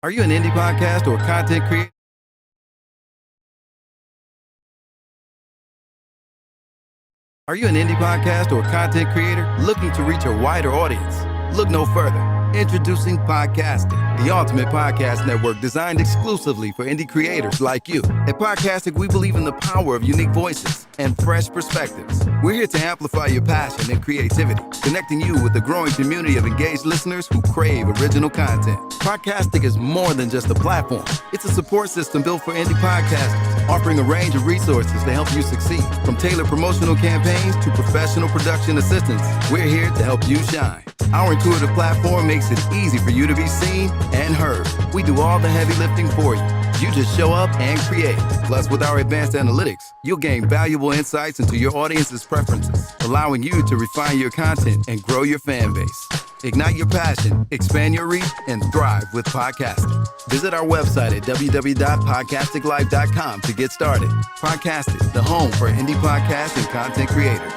Are you an indie podcast or content creator? Are you an indie podcast or content creator looking to reach a wider audience? Look no further. Introducing Podcastic, the ultimate podcast network designed exclusively for indie creators like you. At Podcastic, we believe in the power of unique voices and fresh perspectives. We're here to amplify your passion and creativity, connecting you with the growing community of engaged listeners who crave original content. Podcastic is more than just a platform. It's a support system built for indie podcasters, offering a range of resources to help you succeed. From tailored promotional campaigns to professional production assistance, we're here to help you shine. Our intuitive platform makes it easy for you to be seen and heard. We do all the heavy lifting for you. You just show up and create. Plus, with our advanced analytics, you'll gain valuable insights into your audience's preferences, allowing you to refine your content and grow your fan base. Ignite your passion, expand your reach, and thrive with podcasting. Visit our website at www.podcasticlife.com to get started. Podcasting, the home for indie podcasts and content creators.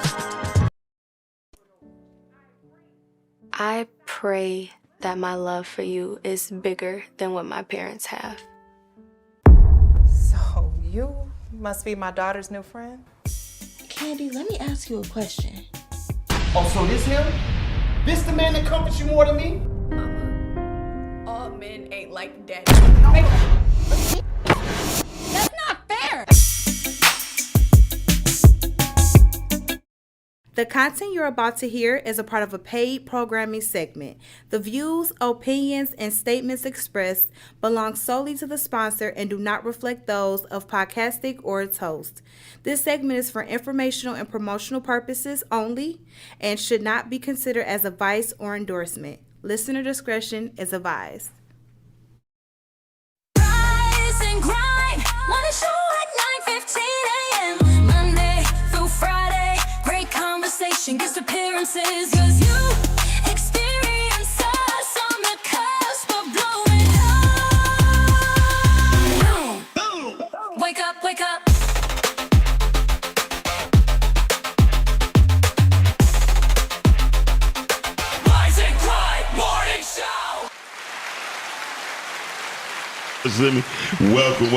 I pray that my love for you is bigger than what my parents have. So you must be my daughter's new friend? Candy, let me ask you a question. Oh, so this him? This the man that comforts you more than me? Mama, all men ain't like daddy. That's not fair! The content you're about to hear is a part of a paid programming segment. The views, opinions, and statements expressed belong solely to the sponsor and do not reflect those of Podcastic or its host. This segment is for informational and promotional purposes only and should not be considered as advice or endorsement. Listener discretion is advised. Rise and grind, wanna show at 9:15 a.m. Monday through Friday, great conversation, guest appearances, cause you experience us on the cusp of blowing up. Boom. Wake up, wake up. Rise and grind, morning show. Listen to me. Welcome to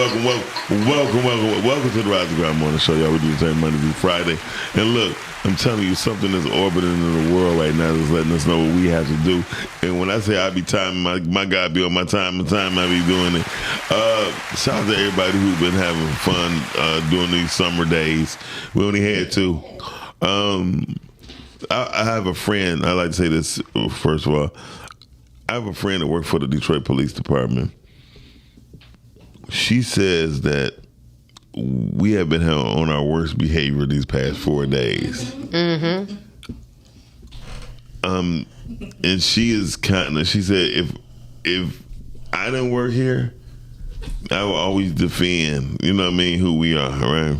the Rise and Grind Morning Show. Y'all, we do the same Monday through Friday. And look, I'm telling you, something is orbiting in the world right now that's letting us know what we have to do. And when I say I be timing, my God be on my time, I be doing it. Shout out to everybody who's been having fun during these summer days. We only had two. I have a friend, I like to say this first of all. I have a friend that works for the Detroit Police Department. She says that we have been on our worst behavior these past 4 days. Mm-hmm. And she is she said, if I didn't work here, I would always defend, you know what I mean, who we are, right?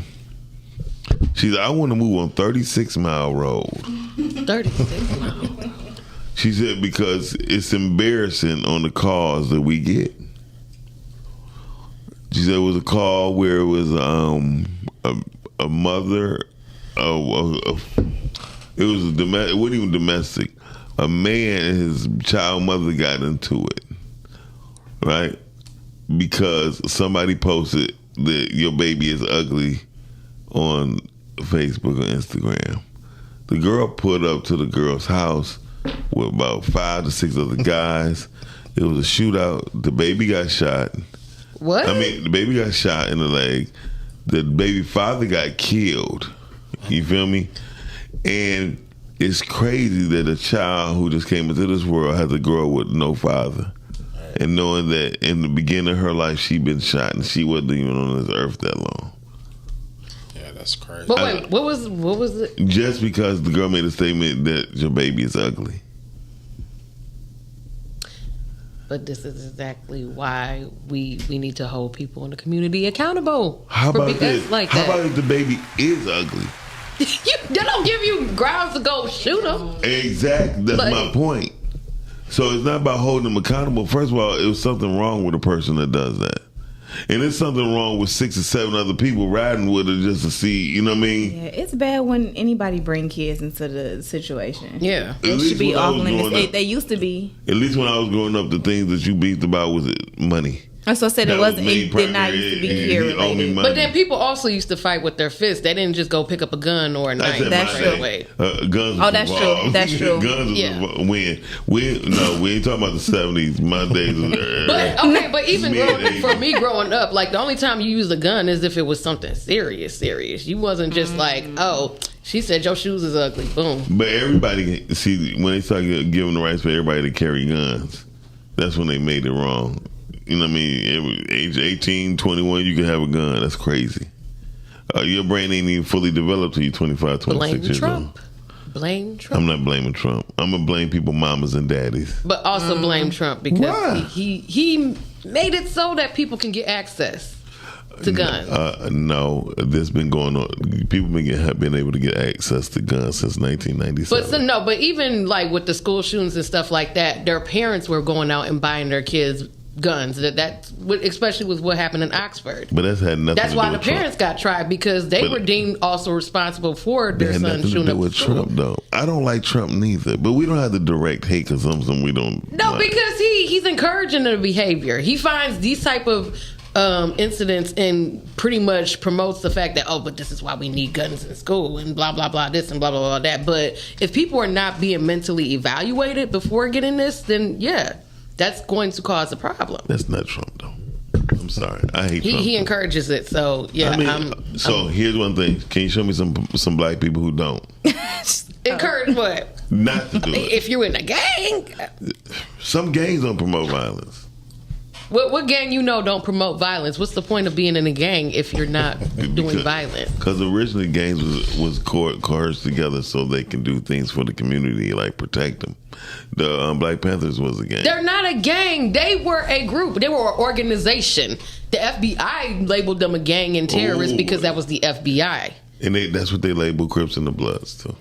She said, I want to move on 36 Mile Road. 36 miles. She said, because it's embarrassing on the calls that we get. She said it was a call where it was a mother, it was a domestic, it wasn't even domestic. A man and his child mother got into it, right? Because somebody posted that your baby is ugly on Facebook or Instagram. The girl put up to the girl's house with about 5 to 6 other guys. It was a shootout. The baby got shot. What? I mean, the baby got shot in the leg. The baby father got killed. You feel me? And it's crazy that a child who just came into this world has to grow up with no father. And knowing that in the beginning of her life, she'd been shot and she wasn't even on this earth that long. Yeah, that's crazy. But wait, what was it? Just because the girl made a statement that your baby is ugly. But this is exactly why we need to hold people in the community accountable. How about this? Like How that. about if the baby is ugly? They don't give you grounds to go shoot them. Exactly. That's my point. So it's not about holding them accountable. First of all, it was something wrong with a person that does that. And there's something wrong with 6 or 7 other people riding with her just to see, you know what I mean? Yeah, it's bad when anybody bring kids into the situation. Yeah. It should be off limits. They used to be. At least when I was growing up, the things that you beefed about was money. That's what I said. It did not used to be here related. But then people also used to fight with their fists. They didn't just go pick up a gun or a knife. That's true. Guns. Oh, that's true. That's true. Guns. We ain't talking about the 70s. My days was. But even for me growing up, like the only time you used a gun is if it was something serious. You wasn't just like, oh, she said your shoes is ugly. Boom. But everybody see when they started giving the rights for everybody to carry guns, that's when they made it wrong. You know what I mean? Age 18, 21, you can have a gun. That's crazy. Your brain ain't even fully developed till you're 25, 26 years old. Blame Trump. I'm not blaming Trump. I'm going to blame people, mamas and daddies. But also blame Trump because he made it so that people can get access to guns. No, this been going on. People have been able to get access to guns since 1997. But even like with the school shootings and stuff like that, their parents were going out and buying their kids guns. That especially with what happened in Oxford. But that's had nothing. That's to why do the with parents got tried because they were deemed also responsible for their son shooting up with Trump. Though I don't like Trump neither, but we don't have to direct hate because something we don't. No, like. because he's encouraging the behavior. He finds these type of incidents and pretty much promotes the fact that but this is why we need guns in school and blah blah blah this and blah blah blah that. But if people are not being mentally evaluated before getting this, then that's going to cause a problem. That's not Trump, though. I'm sorry. I hate Trump. He encourages it, so here's one thing. Can you show me some black people who don't? Encourage what? Not to do it. If you're in a gang. Some gangs don't promote violence. What gang don't promote violence? What's the point of being in a gang if you're not doing violence? Because originally gangs was coerced together so they can do things for the community, like protect them. The Black Panthers was a gang. They're not a gang. They were a group. They were an organization. The FBI labeled them a gang and terrorists because that was the FBI. And that's what they label Crips and the Bloods too.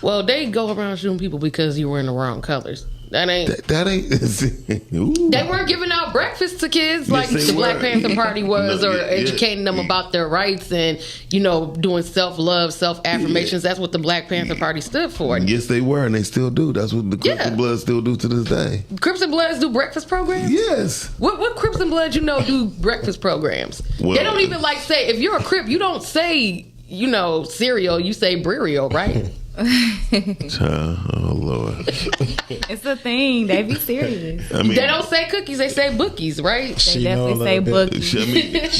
Well, they go around shooting people because you were in the wrong colors. That ain't. They weren't giving out breakfast to kids like the Black Panther Party was, or educating them about their rights and doing self-love, self-affirmations. That's what the Black Panther Party stood for. Yes, they were, and they still do. That's what the Crips and Bloods still do to this day. Crips and Bloods do breakfast programs? Yes. What Crips and Bloods do breakfast programs? Well, they don't even say if you're a Crip, you don't say cereal. You say burial, right? Oh Lord, it's a thing. They be serious. They don't say cookies. They say bookies, right? They definitely say bookies. You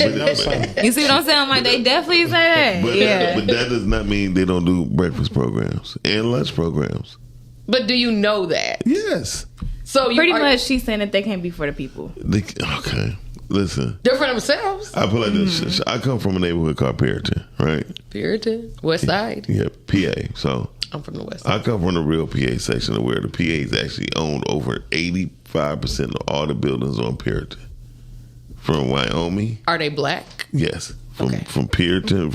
see what I'm saying? Like they definitely say that. But that does not mean they don't do breakfast programs and lunch programs. But do you know that? Yes. So pretty much, she's saying that they can't be for the people. Okay. Listen. They're for themselves. I put like this. I come from a neighborhood called Puritan, right? Puritan? West Side? Yeah, PA. So I'm from the West Side. I come from the real PA section where the PAs actually owned over 85% of all the buildings on Puritan. From Wyoming. Are they black? Yes. From Puritan,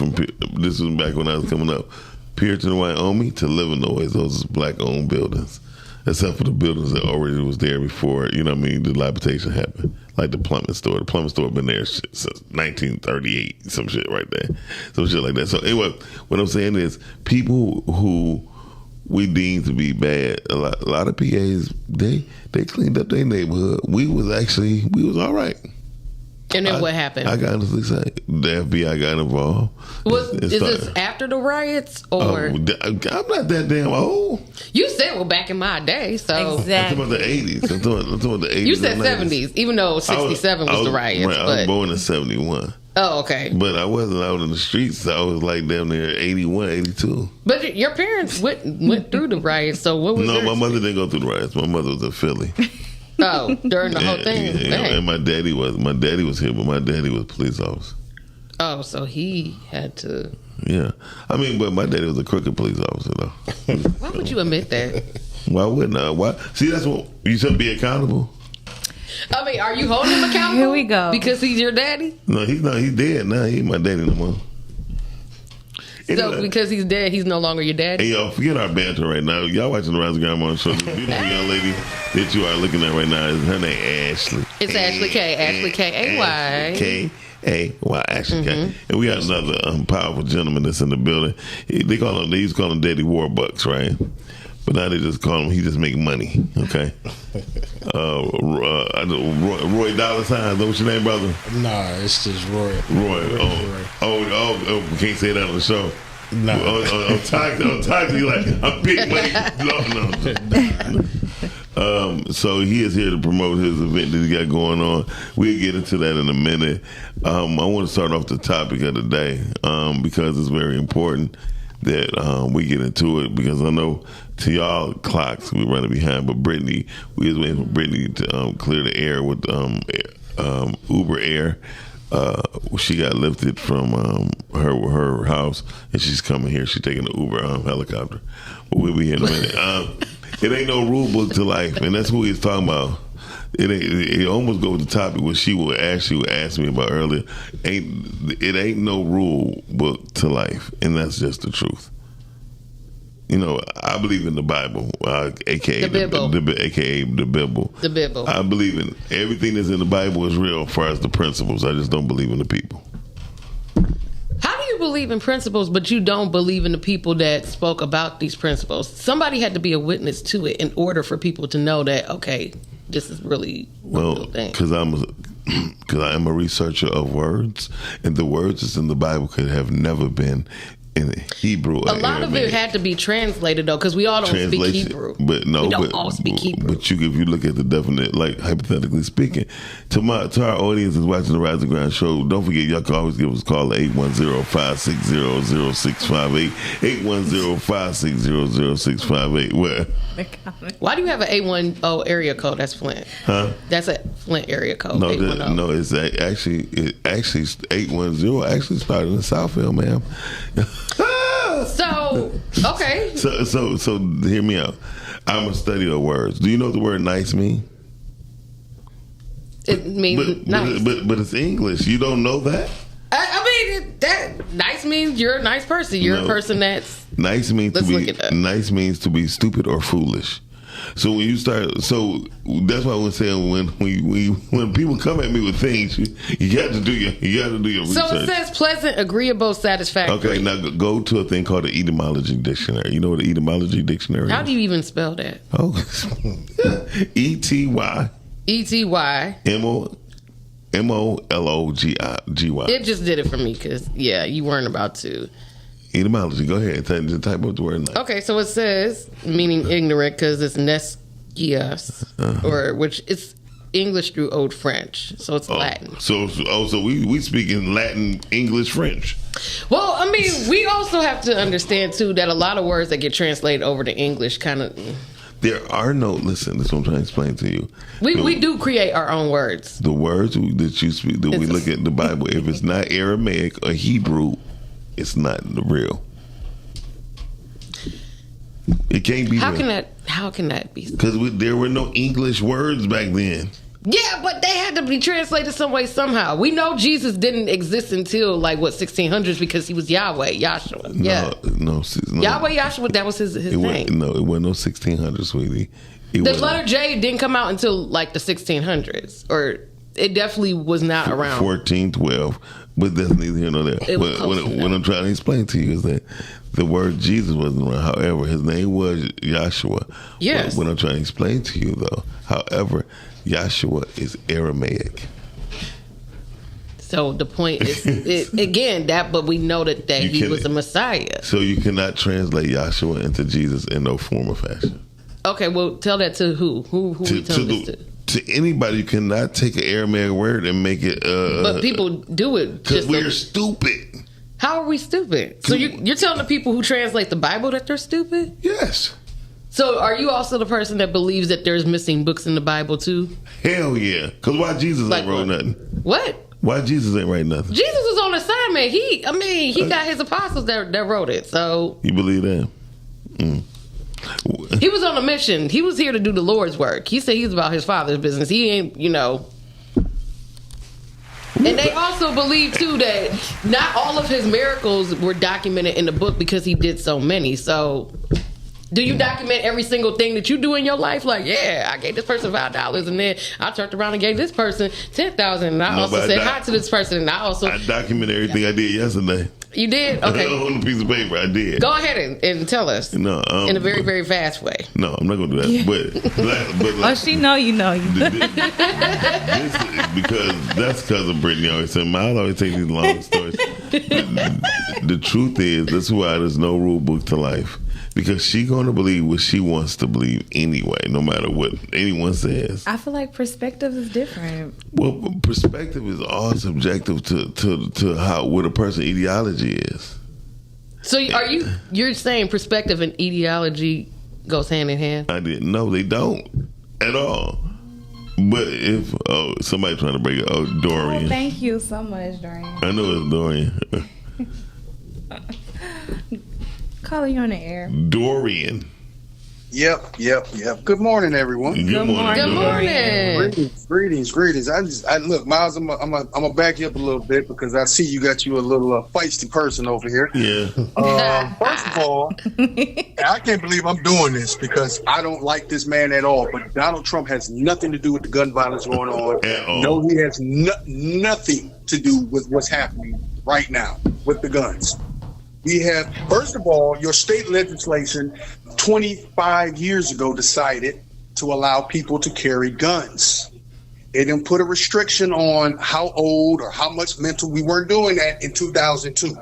this was back when I was coming up. Puritan, Wyoming to Livernois, those black owned buildings. Except for the buildings that already was there before, the dilapidation happened. Like the plumbing store. The plumbing store been there since 1938, some shit right there. Some shit like that. So anyway, what I'm saying is people who we deem to be bad, a lot of PAs, they cleaned up their neighborhood. We was all right. And then what happened? I got honestly say the FBI got involved. Is this after the riots or? I'm not that damn old. You said back in my day, so exactly. I'm talking about the 80s. I'm talking about the 80s. You said 70s, even though 67 was the riots. Right, I was born in 71. Oh, okay. But I wasn't out in the streets. So I was like damn near 81, 82. But your parents went through the riots, so what was? No, my mother didn't go through the riots. My mother was in Philly. Oh, during the whole thing. And my daddy was here, but my daddy was a police officer. Oh, so he had to. Yeah, but my daddy was a crooked police officer, though. Why would you admit that? Why wouldn't I? Why? See, that's what you should be accountable. Are you holding him accountable? Here we go. Because he's your daddy? No, he's not. He's dead now. He ain't my daddy no more. So because he's dead, he's no longer your daddy? Hey, y'all, forget our banter right now. Y'all watching the Rise of Grandma show. This beautiful young lady that you are looking at right now, her name Ashley. It's Ashley K. Ashley K-A-Y. K-A-Y. Ashley K. And we got another powerful gentleman that's in the building. They used to call him Daddy Warbucks, right? But now they just call him, he just make money, okay? Roy $sign, is that what's your name, brother? Nah, it's just Roy. Roy. Oh, we can't say that on the show. No. I'm talking you like, I'm big money. No. So he is here to promote his event that he got going on. We'll get into that in a minute. I want to start off the topic of the day because it's very important that we get into it, because I know to y'all clocks we're running behind, but Brittany, we was waiting for Brittany to clear the air with Uber Air. She got lifted from her house, and she's coming here. She's taking the Uber helicopter. But we'll be here in a minute. It ain't no rule book to life, and that's what we was talking about. It almost goes to the topic what she would ask me about earlier. It ain't no rule book to life, and that's just the truth. You know, I believe in the Bible, aka the Bible. AKA the Bible. The Bible. I believe in everything that's in the Bible is real as far as the principles. I just don't believe in the people. How do you believe in principles, but you don't believe in the people that spoke about these principles? Somebody had to be a witness to it in order for people to know that, okay, this is really a real thing. Because I am a researcher of words, and the words that's in the Bible could have never been in Hebrew. A lot of it had to be translated though, because we all don't speak Hebrew. But no, we don't all speak Hebrew. But if you look at the definite, like hypothetically speaking, to our audience that's watching the Rise and Grind show, don't forget y'all can always give us a call at 810-560-0658. 810-560-0658. Where? Why do you have an 810 area code? That's Flint. Huh? That's a Flint area code. No, it's actually 810 actually started in Southfield, ma'am. So, okay. So hear me out. I'm a study of words. Do you know what the word nice means? It means nice. But it's English. You don't know that? I mean, that nice means you're a nice person. You're a person that's nice means nice means to be stupid or foolish. So when you start, so that's why I was saying when people come at me with things, you got to do your research. So it says pleasant, agreeable, satisfactory. Okay, now go to a thing called the etymology dictionary. You know what the etymology dictionary is? How do you even spell that? Oh, E-T-Y. E-T-Y. M-O-L-O-G-Y. It just did it for me because, you weren't about to. Etymology. Go ahead. Type up the word. Nice. Okay, so it says meaning ignorant because it's nescias, or which it's English through Old French, so it's Latin. So we speak in Latin, English, French. Well, I mean, we also have to understand too that a lot of words that get translated over to English kind of. There are no. Listen, this is what I'm trying to explain to you. We do create our own words. The words that you speak, that we look at the Bible, if it's not Aramaic or Hebrew, it's not the real. It can't be. How can that be? Because there were no English words back then. Yeah, but they had to be translated some way somehow. We know Jesus didn't exist until 1600s because he was Yahweh, Yahshua. No. Yahweh, Yahshua, that was his name. No, it wasn't no 1600s, sweetie. The letter J didn't come out until the 1600s, or it definitely was not around. 1412, but that's neither here nor there. What I'm trying to explain to you is that the word Jesus wasn't around. However, his name was Yahshua. Yes. What I'm trying to explain to you, though, however, Yahshua is Aramaic. So the point is, but we know that he was a Messiah. So you cannot translate Yahshua into Jesus in no form or fashion. Okay, well, tell that to who? Who we telling this to? To anybody. You cannot take an Aramaic word and make it... but people do it. Because we're stupid. How are we stupid? So you're telling the people who translate the Bible that they're stupid? Yes. So are you also the person that believes that there's missing books in the Bible too? Hell yeah. Because why Jesus ain't wrote nothing? What? Why Jesus ain't write nothing? Jesus was on assignment. He got his apostles that wrote it. So you believe that? He was on a mission. He was here to do the Lord's work. He said he's about his Father's business. He ain't, And they also believe too that not all of his miracles were documented in the book because he did so many. So Do you document every single thing that you do in your life? Like, yeah, I gave this person $5, and then I turned around and gave this person $10,000, and I also said hi to this person, and I document everything I did yesterday. You did? Okay. On a piece of paper, I did. Go ahead and tell us. No, in a very, very fast way. No, I'm not going to do that. Yeah. But oh, she know you know you. That's cousin Brittany always said, I'll always take these long stories. The truth is, that's why there's no rule book to life. Because she's going to believe what she wants to believe anyway, no matter what anyone says. I feel like perspective is different. Well, perspective is all subjective to how what a person's ideology is. So you're saying perspective and ideology goes hand in hand? I didn't know they don't at all. But if somebody trying to break it, Dorian. Oh, thank you so much, Dorian. I know it's Dorian. Calling you on the air. Dorian. Yep. Good morning, everyone. Good morning. Greetings. I look, Miles. I'm gonna back you up a little bit because I see you got you a little feisty person over here. Yeah. First of all, I can't believe I'm doing this because I don't like this man at all. But Donald Trump has nothing to do with the gun violence going on. At all. No, he has nothing to do with what's happening right now with the guns. We have, first of all, your state legislation 25 years ago decided to allow people to carry guns. It didn't put a restriction on how old or how much mental. We weren't doing that in 2002.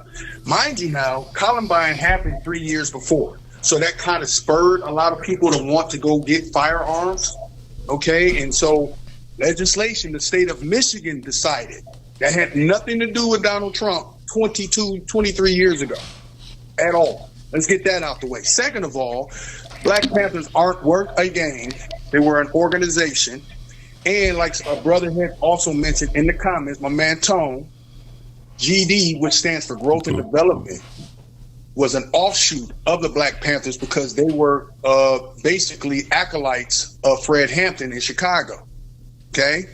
Mind you now, Columbine happened 3 years before. So that kind of spurred a lot of people to want to go get firearms. Okay, and so legislation, the state of Michigan decided that had nothing to do with Donald Trump 23 years ago at all. Let's get that out the way. Second of all, Black Panthers weren't a gang. They were an organization. And like a brother had also mentioned in the comments, my man Tone, GD, which stands for Growth and Development, was an offshoot of the Black Panthers because they were basically acolytes of Fred Hampton in Chicago. Okay?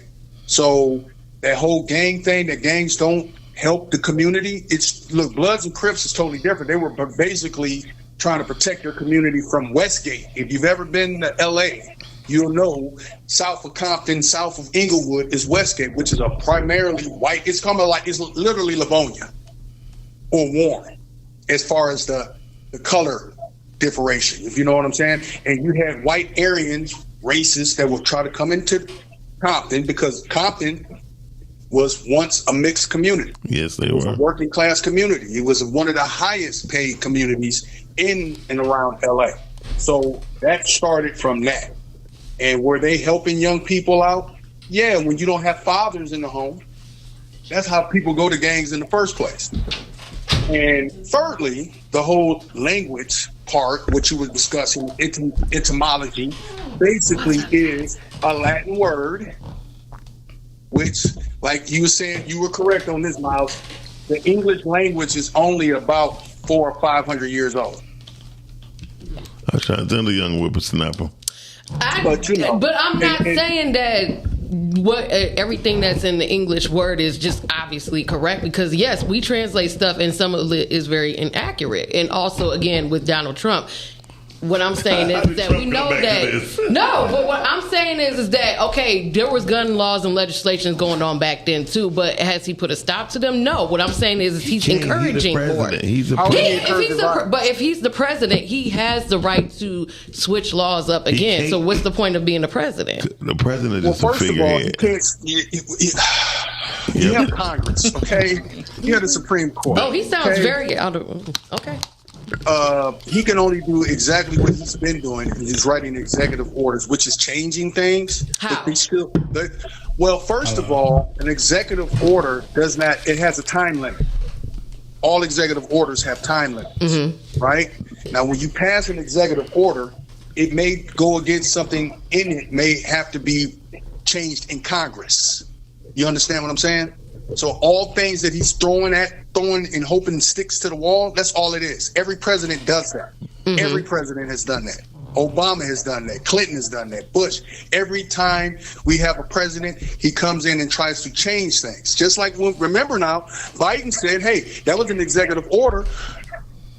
So that whole gang thing, that gangs don't help the community. Look, Bloods and Crips is totally different. They were basically trying to protect their community from Westgate. If you've ever been to LA, you'll know south of Compton, south of Inglewood is Westgate, which is a primarily white. It's literally Livonia or Warren as far as the color differentiation, if you know what I'm saying. And you had white Aryans, races that would try to come into Compton because Compton was once a mixed community. Yes, they were. It was a working class community. It was one of the highest paid communities in and around LA. So that started from that. And were they helping young people out? Yeah, when you don't have fathers in the home, that's how people go to gangs in the first place. And thirdly, the whole language part, which you were discussing, etymology, basically is a Latin word, which, like you were saying, you were correct on this, Miles. The English language is only about 400 or 500 years old. I was trying to tell the young whippersnapper. But I'm not saying that everything that's in the English word is just obviously correct, because yes, we translate stuff and some of it is very inaccurate. And also, again, with Donald Trump, what I'm saying is that we know that but what I'm saying is that, okay, there was gun laws and legislations going on back then too, but has he put a stop to them? No. What I'm saying is he's encouraging more. But if he's the president, he has the right to switch laws up again. So what's the point of being the president? The president is a figurehead. You have Congress, okay? You have the Supreme Court. Oh, he sounds very out of okay. He can only do exactly what he's been doing. He's writing executive orders, which is changing things. How? Well, first of all, an executive order does not, it has a time limit. All executive orders have time limits, right? Now, when you pass an executive order, it may go against something in it, may have to be changed in Congress. You understand what I'm saying? So all things that he's throwing and hoping sticks to the wall, that's all it is. Every president does that. Every president has done that. Obama has done that. Clinton has done that. Bush. Every time we have a president, he comes in and tries to change things. Just like, remember now, Biden said, hey, that was an executive order.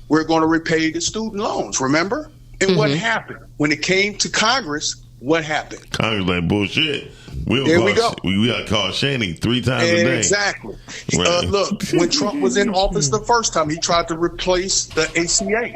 We're going to repay the student loans, remember? And what happened? When it came to Congress, what happened? Congress like bullshit. There we go. We got to call Shanny 3 times a day. Exactly. Right. Look, when Trump was in office the first time, he tried to replace the ACA.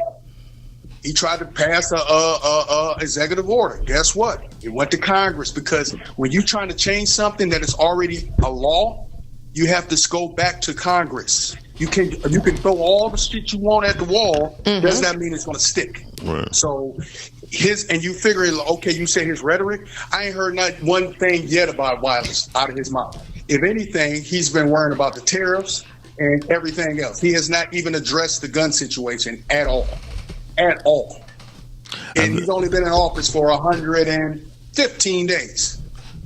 He tried to pass a executive order. Guess what? It went to Congress, because when you're trying to change something that is already a law, you have to go back to Congress. You can throw all the shit you want at the wall. Does not mean it's going to stick. Right. So and you figuring, okay, you say his rhetoric. I ain't heard not one thing yet about violence out of his mouth. If anything, he's been worrying about the tariffs and everything else. He has not even addressed the gun situation at all. At all. And he's only been in office for 115 days.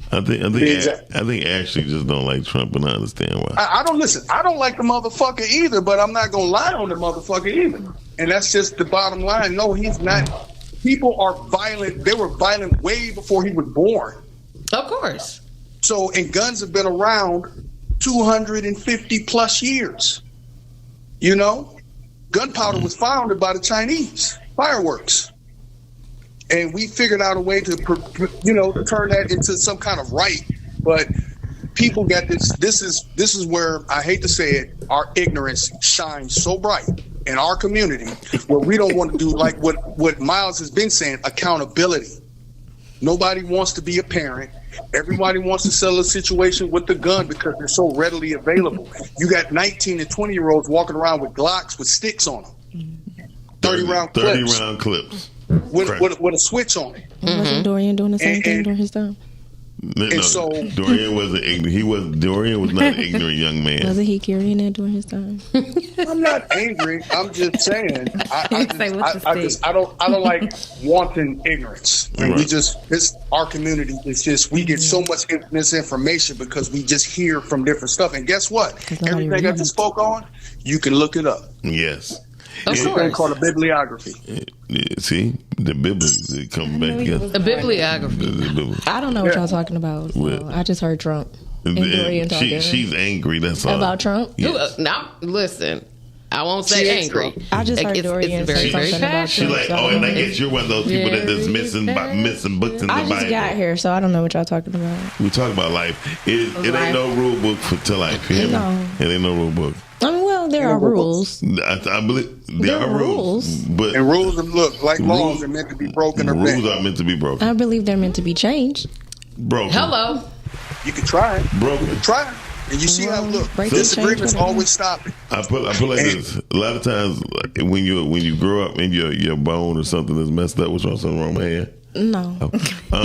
I think Ashley just don't like Trump, and I understand why. I don't listen. I don't like the motherfucker either, but I'm not gonna lie on the motherfucker either. And that's just the bottom line. No, he's not. People are violent. They were violent way before he was born. Of course. So, and guns have been around 250 plus years. You know, gunpowder was founded by the Chinese. Fireworks. And we figured out a way to, to turn that into some kind of right. But people got this. This is where, I hate to say it, our ignorance shines so bright in our community, where we don't want to do like what Miles has been saying, accountability. Nobody wants to be a parent. Everybody wants to settle a situation with the gun because they're so readily available. You got 19 and 20-year-olds walking around with Glocks with sticks on them. 30-round clips. With a switch on it. Wasn't Dorian doing the same thing during his time? No, Dorian wasn't ignorant. Dorian was not an ignorant young man. Wasn't he carrying that during his time? I'm not angry. I'm just saying. I don't like wanton ignorance. And Right. Our community is just, we get so much misinformation because we just hear from different stuff. And guess what? Everything I just spoke on, you can look it up. Yes. It's a thing called a bibliography. See, the Bible come back. The bibliography. I don't know what y'all talking about. So I just heard Trump. And Dorian talking. She's angry. That's all. About Trump? Yes. Now, listen. I won't say angry. I just heard Dorian say something about She's like, and I guess you're one of those people that is missing books in the Bible. I just got here, so I don't know what y'all talking about. We talk about life. It ain't no rule book to life. You hear me? It ain't no rule book. I mean, well, there are rules. I believe there are rules, but rules look like laws are meant to be broken. Rules are meant to be broken. I believe they're meant to be changed. Broken. Hello. You can try it. Broken. You can try it. And you see how disagreements always stop it. I put like this. A lot of times, when you grow up and your bone or something is messed up, what's something wrong with my hand? No. How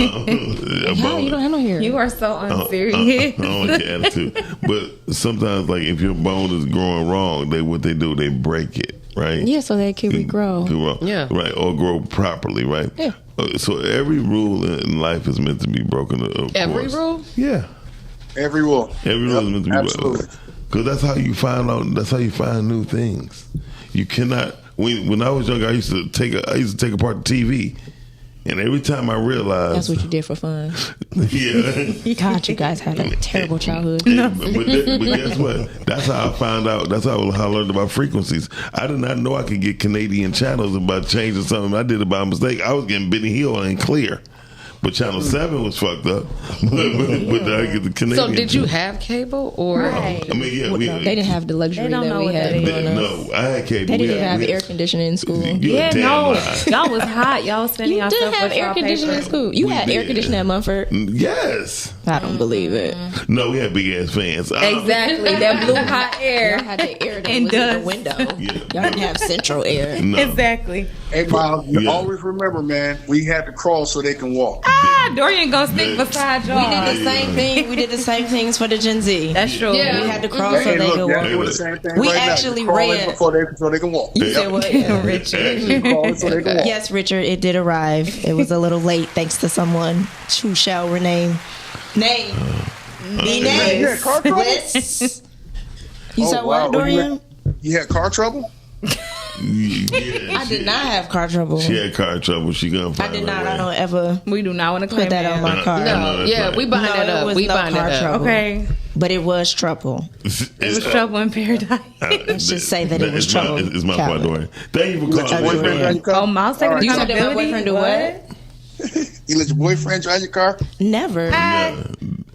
you don't have no hair? You are so unserious. I don't like your attitude. But sometimes, like if your bone is growing wrong, they break it, right? Yeah, so that can regrow. Yeah. Right, or grow properly, right? Yeah. So every rule in life is meant to be broken. Every rule? Yeah. Every rule. Every rule is meant to be broken. Because that's how you find out. That's how you find new things. You cannot. When I was younger, I used to take apart the TV. And every time I realized... That's what you did for fun. Yeah. God, you guys had a terrible childhood. But guess what? That's how I found out. That's how I learned about frequencies. I did not know I could get Canadian channels about changing something. I did it by mistake. I was getting Benny Hill and Clear. But Channel 7 was fucked up. But I get the Canadian. So did you have cable or? Right. I mean, yeah, no, they didn't have the luxury that we had. No, I had cable. They didn't have air conditioning in school. Y'all was hot. Y'all was spending yourself You did have air conditioning in school. You had air conditioning at Mumford. Yes. I don't believe it. No, we had big ass fans. Exactly. That blue hot air. Y'all had the air that was in the window. Y'all didn't have central air. No. Exactly. Hey, Miles, you always remember, man, we had to crawl so they can walk. Dorian gonna stick beside y'all. We did the same thing. We did the same things for the Gen Z. That's true. Yeah. We had to crawl so they could walk. Doing the same thing We right actually now. ran so they can walk. You said what? Richard. Crawling so they can walk. Yes, Richard, it did arrive. It was a little late thanks to someone who shall rename. Name. Be named. You had car trouble? You said what, Dorian? You had car trouble? I did not have car trouble. She had car trouble. She gonna find I did her not. way. I don't ever. We do not want to put that on my car. No, yeah, we bind it up. We bind it up. Trouble. Okay. But it was trouble. It was trouble in paradise. Let's just say that it was trouble. It's my fault, Dorian. Thank you for calling. Oh, Miles taking You said that my accountability. boyfriend do what? You let your boyfriend drive your car? Never.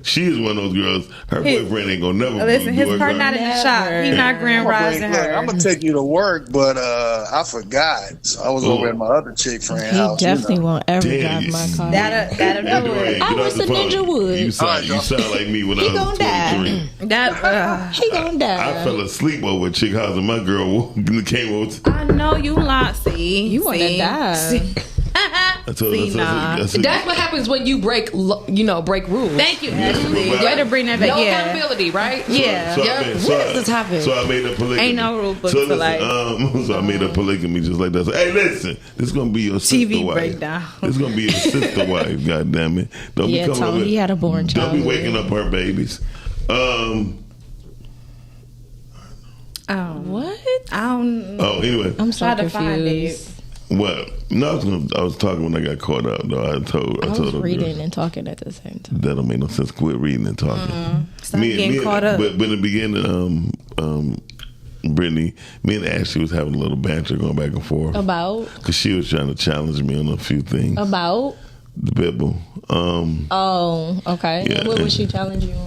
She is one of those girls. Her boyfriend ain't gonna never. Listen, his car not in the shop. He not grand rising her. I'm gonna take you to work, but I forgot. So I was over at my other chick friend He house. definitely won't ever drive my car. That'll do it. I wish the ninja would. You sound like me when He I was gonna 23. He gonna die. I fell asleep over at chick house and my girl came over. I know you lot. See, You want to die. I told her, I said, That's what happens when you break rules. Thank you, Ashley. Way to bring that back. No Yeah. accountability, right? Yeah. What is the topic? So I made a polygamy. Ain't no rule book so for life. So I made a polygamy just like that. So, hey, listen, this is gonna be your sister TV wife. breakdown. This is gonna be your sister wife. God damn it! Don't Yeah, be coming Tony, over. he had a born Don't be child. waking up her babies. What? I don't. Oh, anyway. I'm so Try to find confused. Well, no, I was talking when I got caught out. Though I told I was her reading girls, and talking at the same time. that don't make no sense. Quit reading and talking. Stop getting caught up. But in the beginning, Brittany, me and Ashley was having a little banter going back and forth. About? Because she was trying to challenge me on a few things. About? The Bible. Oh, okay. Yeah, What was she challenging you on?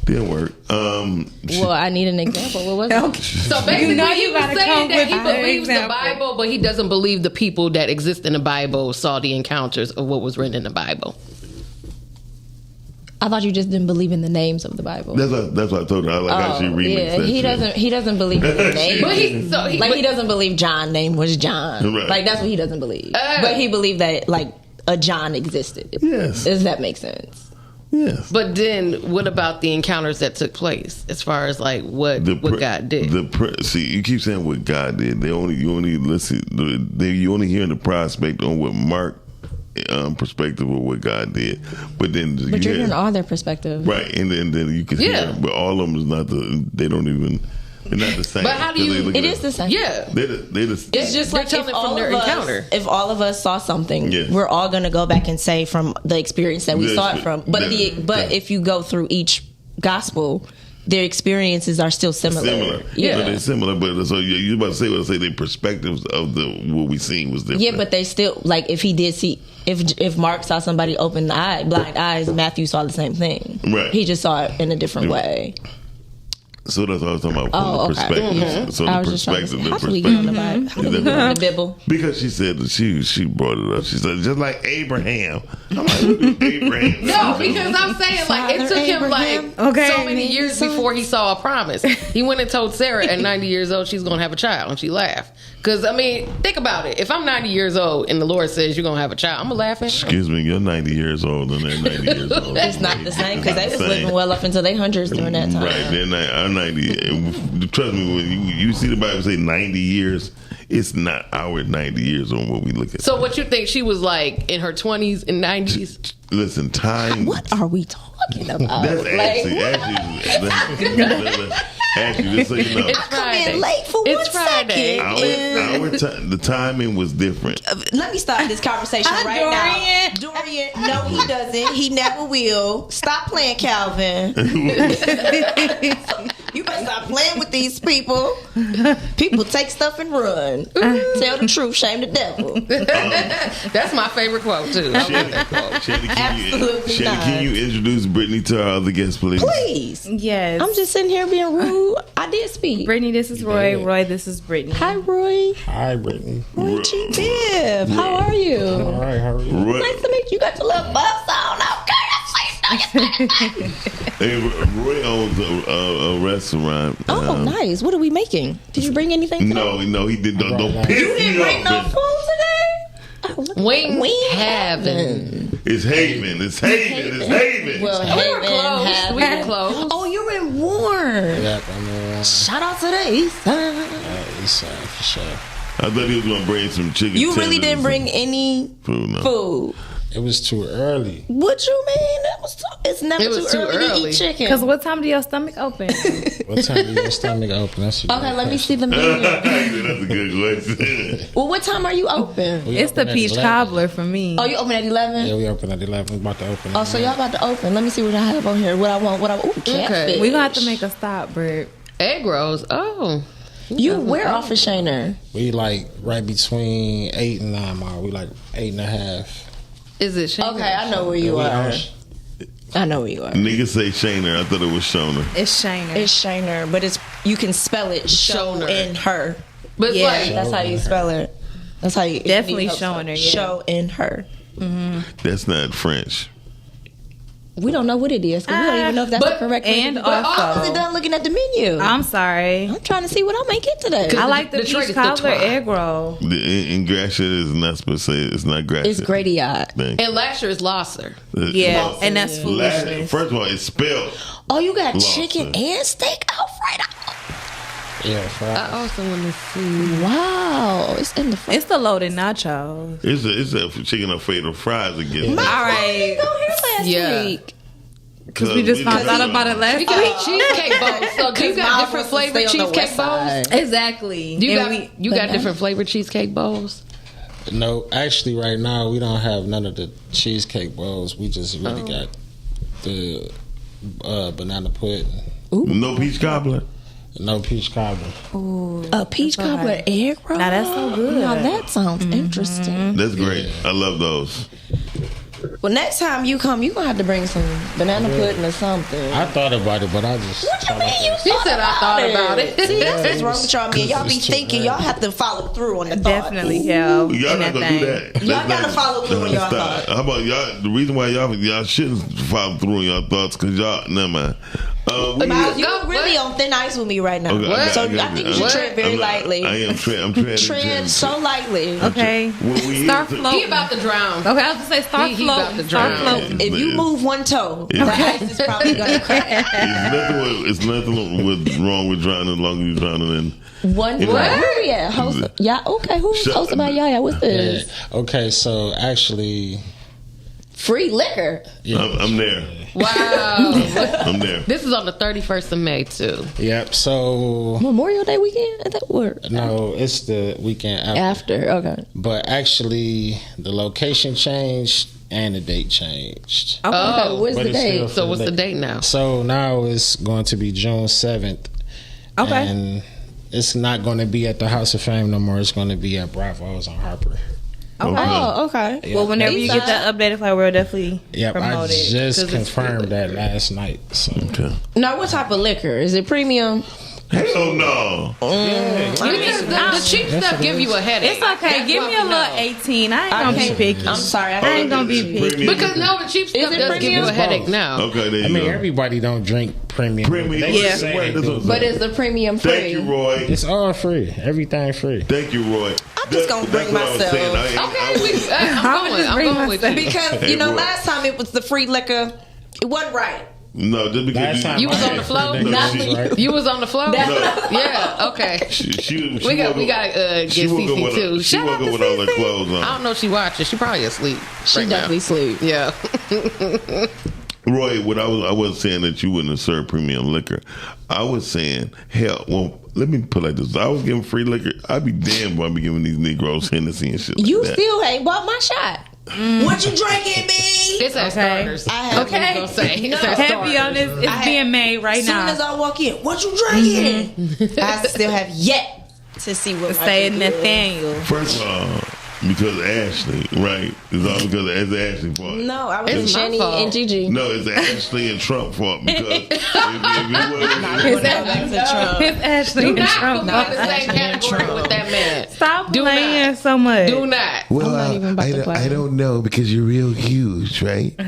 Didn't work. Well, I need an example. What was it? So basically, You know he you was gotta saying come that with he an believes the example. Bible, but he doesn't believe the people that exist in the Bible saw the encounters of what was written in the Bible. I thought you just didn't believe in the names of the Bible. That's what I told her. I like how she remixed yeah, that he shit. doesn't. He doesn't believe in the names. But he doesn't believe John's name was John. Right. Like that's what he doesn't believe. But he believed that like a John existed. Yes. Does that make sense? Yes. But then, what about the encounters that took place, as far as like what God did? See, you keep saying what God did. You only listen. You only hear the prospect on what Mark perspective of what God did. But then But you're hearing all their perspective, right? And then you can hear, but all of them is not the. They don't even. They're not the same. But how do you? It is the same. Yeah. It's just like telling if from all their of us, encounter. if all of us saw something, Yes. we're all gonna go back and say from the experience that we Yes, saw it from. But if you go through each gospel, their experiences are still similar. Yeah, they're similar. But so you about to say what I say? The perspectives of what we seen was different. Yeah, but they still like if he did see if Mark saw somebody open the blind eyes, Matthew saw the same thing. Right. He just saw it in a different way. So that's what I was talking about from the perspective. Mm-hmm. So I the was just trying to perspective, say, how do we get on the Bible? How do we get on the Bible? Because she said that she brought it up. She said just like Abraham. I'm like, Abraham. No, because I'm saying like it took him like so many years before he saw a promise. He went and told Sarah at 90 years old she's gonna have a child, and she laughed. Because I mean, think about it. If I'm 90 years old and the Lord says you're gonna have a child, I'm gonna laugh at him. Excuse me, you're 90 years old and they're 90 years old. It's not the same because they was living well up until their hundreds during that time. Right, they're 90. Trust me, when you see the Bible say 90 years, it's not our 90 years on what we look at. So what you think she was like in her 20s and 90s? Listen, time. What are we talking about? That's actually, just so you know. I come in late for It's 1 Friday. second. The timing was different. Let me start this conversation right now. Dorian, no, he doesn't. He never will. Stop playing, Calvin. You better stop playing with these people. People take stuff and run. Tell the truth, shame the devil. That's my favorite quote too. I love that quote. Shannon, Absolutely not. can you introduce Brittany to our other guest, please? Please. Yes. I'm just sitting here being rude. I did speak. Brittany, this is Roy. Roy, this is Brittany. Hi, Roy. Hi, Brittany. Roy G. Biv. How are you? All right, how are you? Nice to meet you. You got your little buffs on. Hey, Roy owns a restaurant. Oh, nice. What are we making? Did you bring anything today? No, he did. Don't piss You didn't me bring no off. food today? Wing Haven. It's Haven. It's Haven. It's Haven. Well, We were close. We were close. Oh, you're in Warren. Yep, I'm in Shout out to the East Side. East Side for sure. I thought he was gonna bring some chicken. You really tenders didn't bring and any food. No. food. It was too early. What you mean? It's never too early to eat chicken. Because what time do your stomach open? What time do your stomach open? That's Okay, let me see the menu. That's a good question. Well, what time are you open? It's the peach cobbler for me. Oh, you open at 11? Yeah, we open at 11. We're about to open. Oh, so y'all about to open. Let me see what I have on here. What I want. Ooh, catfish. We gonna have to make a stop, Bert. Egg rolls. Oh. You where off of Shayner? We like right between 8 and 9 mile. We like 8.5. Is it Shayner? Okay, I know where you are. I know where you are. Niggas say Shayner. I thought it was Shona. It's Shayner. It's Shayner, but you can spell it show in her. But yeah, like, that's how you spell it. That's how you definitely showing her. Yeah. Show in her. Mm-hmm. That's not French. We don't know what it is because we don't even know if that's the correct and way. also, I was done looking at the menu. I'm sorry. I'm trying to see what I may get today. I like the peach cobbler egg roll. The ingression is not supposed to say it's not gratia. It's Grady-eyed. And Lasher is Losser. Yeah, and that's foolishness. First of all, it's spelled. Oh, you got Lobster. chicken and steak Alfredo. Yeah, fried. I also want to see. Wow, it's in the. It's the loaded nachos. It's a chicken Alfredo fries again. All right. Go here last week. Because we just found out about it last We week. got cheesecake bowls. So do you got different flavored cheesecake bowls? Exactly. You got different flavored cheesecake bowls? No, actually, right now we don't have none of the cheesecake bowls. We just really got the banana pudding. Ooh. No peach cobbler. No peach cobbler. Ooh, a peach cobbler egg roll. Now that's so good. Now that sounds interesting. That's great. I love those. Well, next time you come, you're going to have to bring some banana pudding or something. I thought about it, but I just. What you mean you She said I thought about it. See, that's what's wrong with y'all. Man, y'all be thinking y'all have to follow through on the thought. Definitely, yeah. Y'all not gonna do that. Y'all gotta follow through on y'all thoughts. How about y'all? The reason why y'all shouldn't follow through on y'all thoughts because y'all. Never mind. Miles, you're really on thin ice with me right now. Okay, So I think you should tread very lightly. I am treading. Tread so lightly. Okay. Start floating. He about to drown. Okay, I was going to say start He about floating. to Start drown. floating. If you move one toe, the ice is probably going to crack. It's nothing wrong with drowning as long as you're drowning in. One You know, what? Where we at? Host? Yeah. Okay. Who's Shut- hosted by Yaya? What's this? Okay, so actually, Free liquor. I'm there. Wow. I'm there. This is on the 31st of May, too. yep. So Memorial Day weekend? Is that word? no, it's the weekend after. Okay. But actually, the location changed and the date changed. Okay. Oh. What's But the it's still date? for So what's the late. date now? So now it's going to be June 7th. Okay. And it's not going to be at the House of Fame no more. It's going to be at Bravo's on Harper. Oh, okay. Yeah. Well, whenever you get that updated flyer, we'll definitely Yep, I promote it. just 'cause it's confirmed that last night. So. Okay. Now, what type of liquor? Is it premium? Hell no. The cheap stuff give you a headache. It's okay. That's Give what me a we little know. 18. I ain't going to be picky. I'm sorry. I ain't going to be picky. Because no, the cheap stuff it does give you a premium? headache now. Okay, there you I mean, go. everybody don't drink premium. Premium. They Yeah. just say they do. But is the premium free? Thank you, Roy. It's all free. Everything free. Thank you, Roy. I'm just gonna bring That's what I was myself. saying. Okay, I'm going with you. Because, you know, Roy. last time it was the free liquor. It wasn't right. No, just because Last time You was I on the had floor? free Not niggas, right? You was on the floor? Yeah, okay. she We got get she woke up CC with too. she Shout woke out up to with all her CC. clothes on. I don't know if she watching. She probably asleep. She right definitely now. sleep. Yeah. Roy, what I wasn't saying that you wouldn't have served premium liquor. I was saying, hell, well, let me put it like this. If I was giving free liquor, I'd be damned if I'd be giving these Negroes Hennessy and shit like You that. still ain't bought my shot. What you drinking, B? It's at starters. I have Okay. Gonna say. It's at Heavy on starters. this. It's being made right As soon now. as I walk in, what you drinking? I still have yet to see what my Say drink is. Nathaniel. First of all, because Ashley, right? It's all because it's Ashley's fault. No, I was It's with my Jenny fault. and Gigi. No, it's Ashley and Trump fault because if it wasn't, It's Ashley Do and not Trump. put me in the same category with that man. Stop Do playing not. so much. Do not. Well, I'm not even about to play. I don't know because you're real huge, right?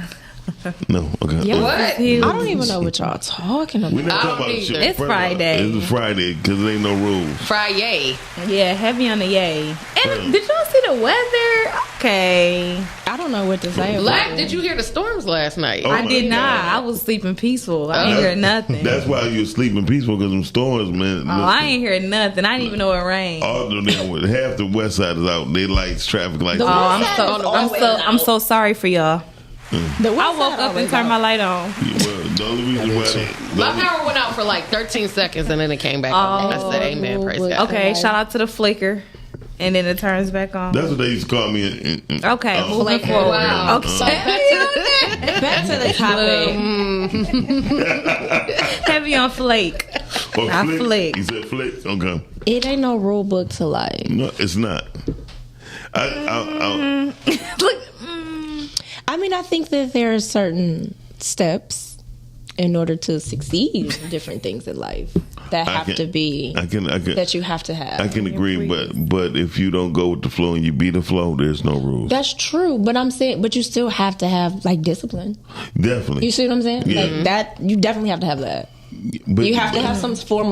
no, okay. Yeah. What? I don't even know what y'all talking We're about. not I talking don't about either. shit. It's First of all, Friday. It's Friday because there ain't no rules. Friday. Yeah, heavy on the yay. And did y'all see the weather? Okay. I don't don't know what to say. Black, did you hear the storms last night? Oh, I did my not. God. I was sleeping peaceful. I ain't hear nothing. That's why you're sleeping peaceful, because them storms, man. Oh, I ain't hear nothing. I didn't even know it rained. All of them, with half the west side is out. They lights, traffic lights. I'm so sorry for y'all. I woke up and turned my light on. The only reason why My power went out for like 13 seconds and then it came back on. I said, amen, praise God. Okay, shout out to the flicker. And then it turns back on. That's what they used to call me. Okay, moving forward. Wow. Okay. So back to the topic. Heavy on flake. Or Not flick. flick. You said flick? Okay. It ain't no rule book to life. No, it's not. I mean, I think that there are certain steps in order to succeed in different things in life that have to be that you have to have. I can agree, but if you don't go with the flow and you be the flow, there's no rules. That's true, but I'm saying, but you still have to have like discipline. Definitely. You see what I'm saying? Yeah. Like that, you definitely have to have that. But you have to have some form.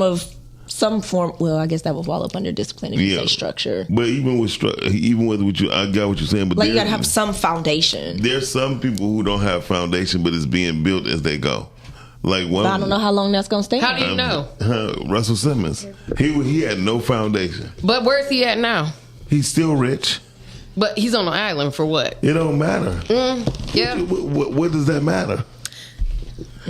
Well, I guess that will fall up under discipline if you say structure. But even with what you, I got what you're saying. But like you gotta have some foundation. There's some people who don't have foundation, but it's being built as they go. Like one, But I don't know how long that's gonna stay. How do you know? Russell Simmons. He had no foundation. But where's he at now? He's still rich. But he's on an island for what? It don't matter. Yeah. What does that matter?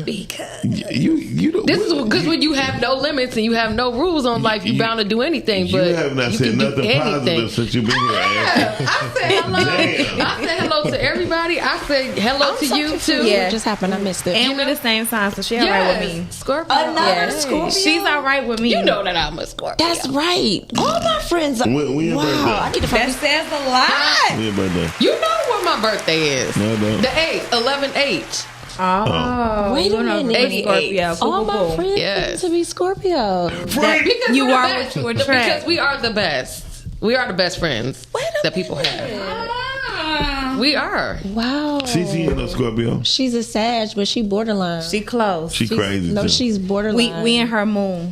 Because you don't. This is because when you have no limits and you have no rules on life, you're bound to do anything. You but have not you said can do nothing anything. positive since you've been here. I said hello. I said hello to everybody. I said hello to you too. Yeah, what just happened? I missed it. And we're the same sign, so she alright with me. Scorpio. Another Scorpio. She's alright with me. You know that I'm a Scorpio. That's right. All my friends. When your birthday? I need to find That says a lot. When your birthday? You know what my birthday is? No, I don't. The 8th, 11/8. Oh, Wait a minute. 88. All my friends Yes. to be Scorpio. Because You we're the are best. what you attract. Because we are the best. We are the best friends that people have. We are. Wow. CC ain't no Scorpio. She's a Sag, but she borderline. She close. She crazy No, too. she's borderline. We in her moon.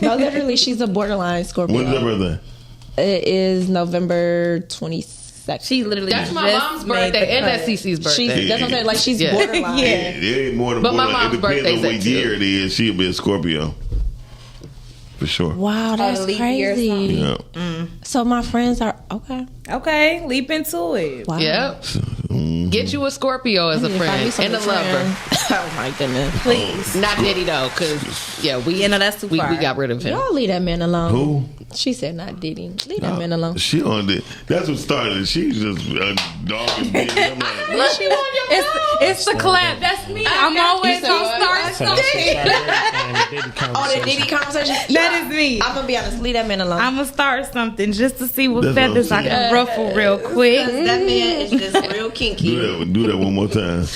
No, literally, she's a borderline Scorpio. When's her birthday? It is November 22nd. She literally That's my just mom's made birthday the and cut. that's Cece's birthday. That's what I'm saying. Like, she's Yeah. borderline. It ain't more than But my borderline. mom's It depends on birthday's what at 2. year it is. She'll be a Scorpio. For sure. Wow, that's leap year or crazy. Yeah. So my friends are okay. Okay, leap into it. Wow. Yep. Get you a Scorpio as a friend and a lover. Oh my goodness. Please. Not Diddy though, because we that's too we far. got rid of him. Y'all leave that man alone. Who? She said not Diddy. Leave that man alone. She on it. That's what started it. She's just a dog and bitch. I'm like, What she on your It's the clap. That's me. I'm always gonna start something. Oh, the Diddy conversation? That is me. I'm gonna be honest. Leave that man alone. I'm gonna start something just to see what That's feathers what I I'm can saying. ruffle real quick. That man is just real kinky. do that one more time.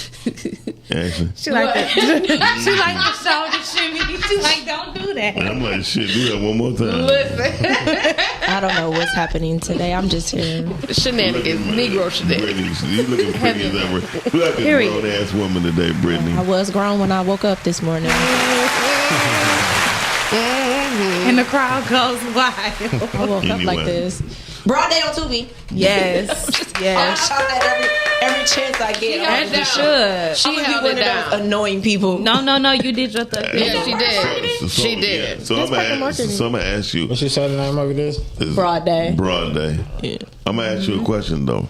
Actually. She like the she like the shoulder shimmy. She like, don't do that. I'm like, shit, do that one more time. Listen, I don't know what's happening today. I'm just here. shenanigans, Negro shenanigans. Brittany, you looking pretty as ever. You like a Period. grown ass woman today, Brittany. I was grown when I woke up this morning. And the crowd goes wild. I woke up like Anyway. this. Broad day on Tubi. Yes. Yes. Shout that every chance I get. held As you it should. She I'm gonna held be one it of down. those annoying people. No, you did your thing. Yeah, she did. She did. Yeah. So I'm gonna ask you. What she said the name of it is? Broad day. Broad day. Yeah. I'm gonna ask you a question though.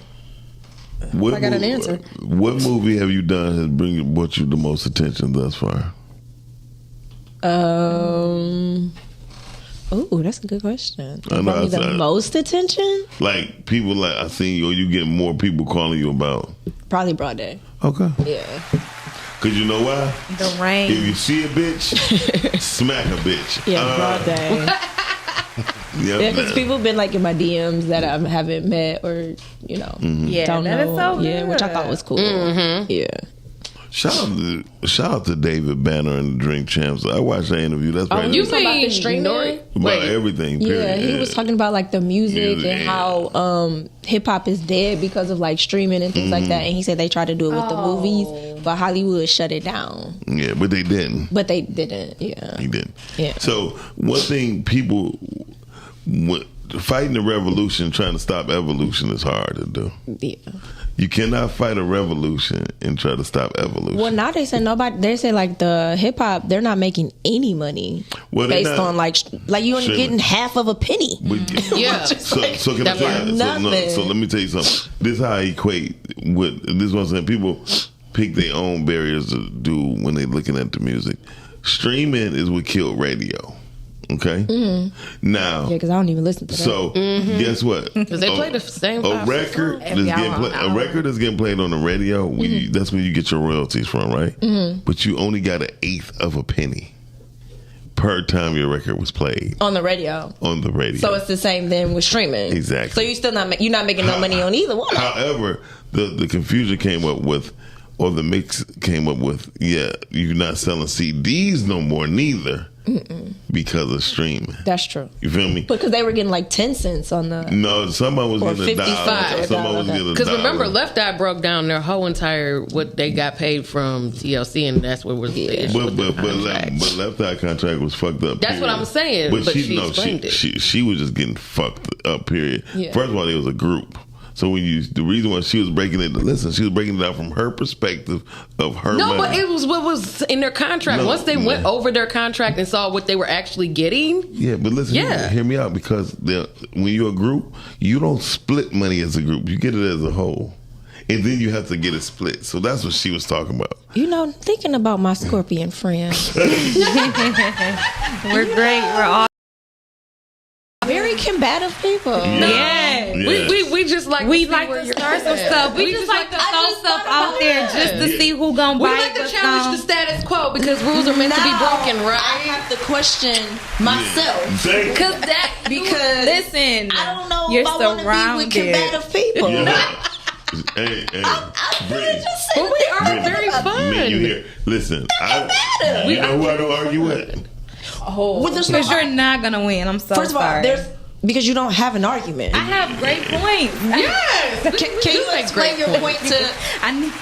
What I got an answer. What movie have you done has brought you the most attention thus far? Oh, that's a good question. I know, Probably the outside. most attention? Like people like I seen you, or you get more people calling you about. Probably Broad Day. Okay. Yeah. Cause you know why? The rain. If you see a bitch, smack a bitch. Yeah, Broad Day. Yeah, Yeah, because people been like in my DMs that I haven't met or Yeah, don't that know. is so Yeah, which I good. thought was cool. Mm-hmm. Yeah. Shout out to David Banner and the Drink Champs. I watched that interview. That's right. You talking about the mean streaming? About everything. Period. Yeah, he was talking about like the music and how hip hop is dead because of like streaming and things like that. And he said they tried to do it with the movies, but Hollywood shut it down. Yeah, but they didn't. But they didn't. Yeah. He didn't. Yeah. So one thing people fighting the revolution, trying to stop evolution is hard to do. Yeah. You cannot fight a revolution and try to stop evolution. Well, now they say nobody. They say like the hip hop, they're not making any money based on like you only getting half of a penny. Yeah. So can I tell you? So let me tell you something. This is how I equate with this. Is what I'm saying. People pick their own barriers to do when they're looking at the music. Streaming is what killed radio. Okay. Now, yeah, because I don't even listen to that. So guess what? Because they play the same. A record that's getting played on the radio. That's where you get your royalties from, right? But you only got 1/8 of a penny per time your record was played on the radio. So it's the same then with streaming. Exactly. So you're still not making no money on either one. However, the confusion came up with, or the mix came up with, you're not selling CDs no more neither. Because of streaming. That's true. You feel me? Because they were getting like 10 cents on the. No, somebody was getting $1. Somebody was getting $1. Because remember, Left Eye broke down their whole entire what they got paid from TLC, and that's what was the issue. But Left Eye contract was fucked up. That's what I'm saying. But she explained it. She was just getting fucked up. Period. Yeah. First of all, it was a group. So the reason why she was breaking it she was breaking it out from her perspective of her money. But it was what was in their contract. Once they went over their contract and saw what they were actually getting. Yeah, but listen, hear me out, because when you're a group, you don't split money as a group. You get it as a whole. And then you have to get it split. So that's what she was talking about. Thinking about my Scorpion friends. We're great. We're all very combative people. Yeah. We just like we like to start some stuff. We just like to throw stuff out there just to see who gonna bite. We like to challenge the status quo because rules are meant to be broken, right? I have to question myself because listen, I don't know you're if I want to be with combative people. Hey, Brittany. But we are very fun. Man, you hear? Listen, you know who I don't argue with? Because you're not gonna win. I'm so First of all, sorry. Because you don't have an argument. I have great points. Yes. Can you explain your point to?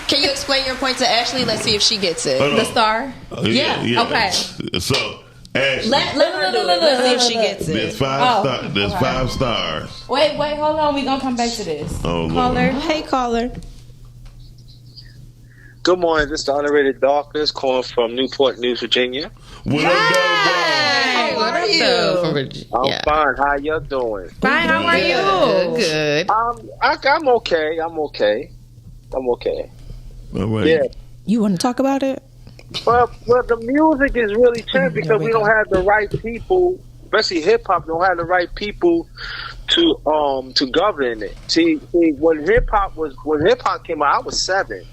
Can you explain your point to Ashley? Let's see if she gets it. The star. Yeah. Okay. So Ashley, let her do it. Let's see if she gets it. There's 5 There's 5 stars. Wait, hold on. We gonna come back to this. Oh, caller. Hey, caller. Good morning. This is the Underrated Darkness calling from Newport News, Virginia. What up, How are you? I'm fine. How y'all doing? Fine. How are you? Good. I'm okay. I'm okay. All right. Yeah. You want to talk about it? Well, the music is really changed because we don't have the right people, especially hip hop. Don't have the right people to govern it. See, when hip hop came out, I was 7.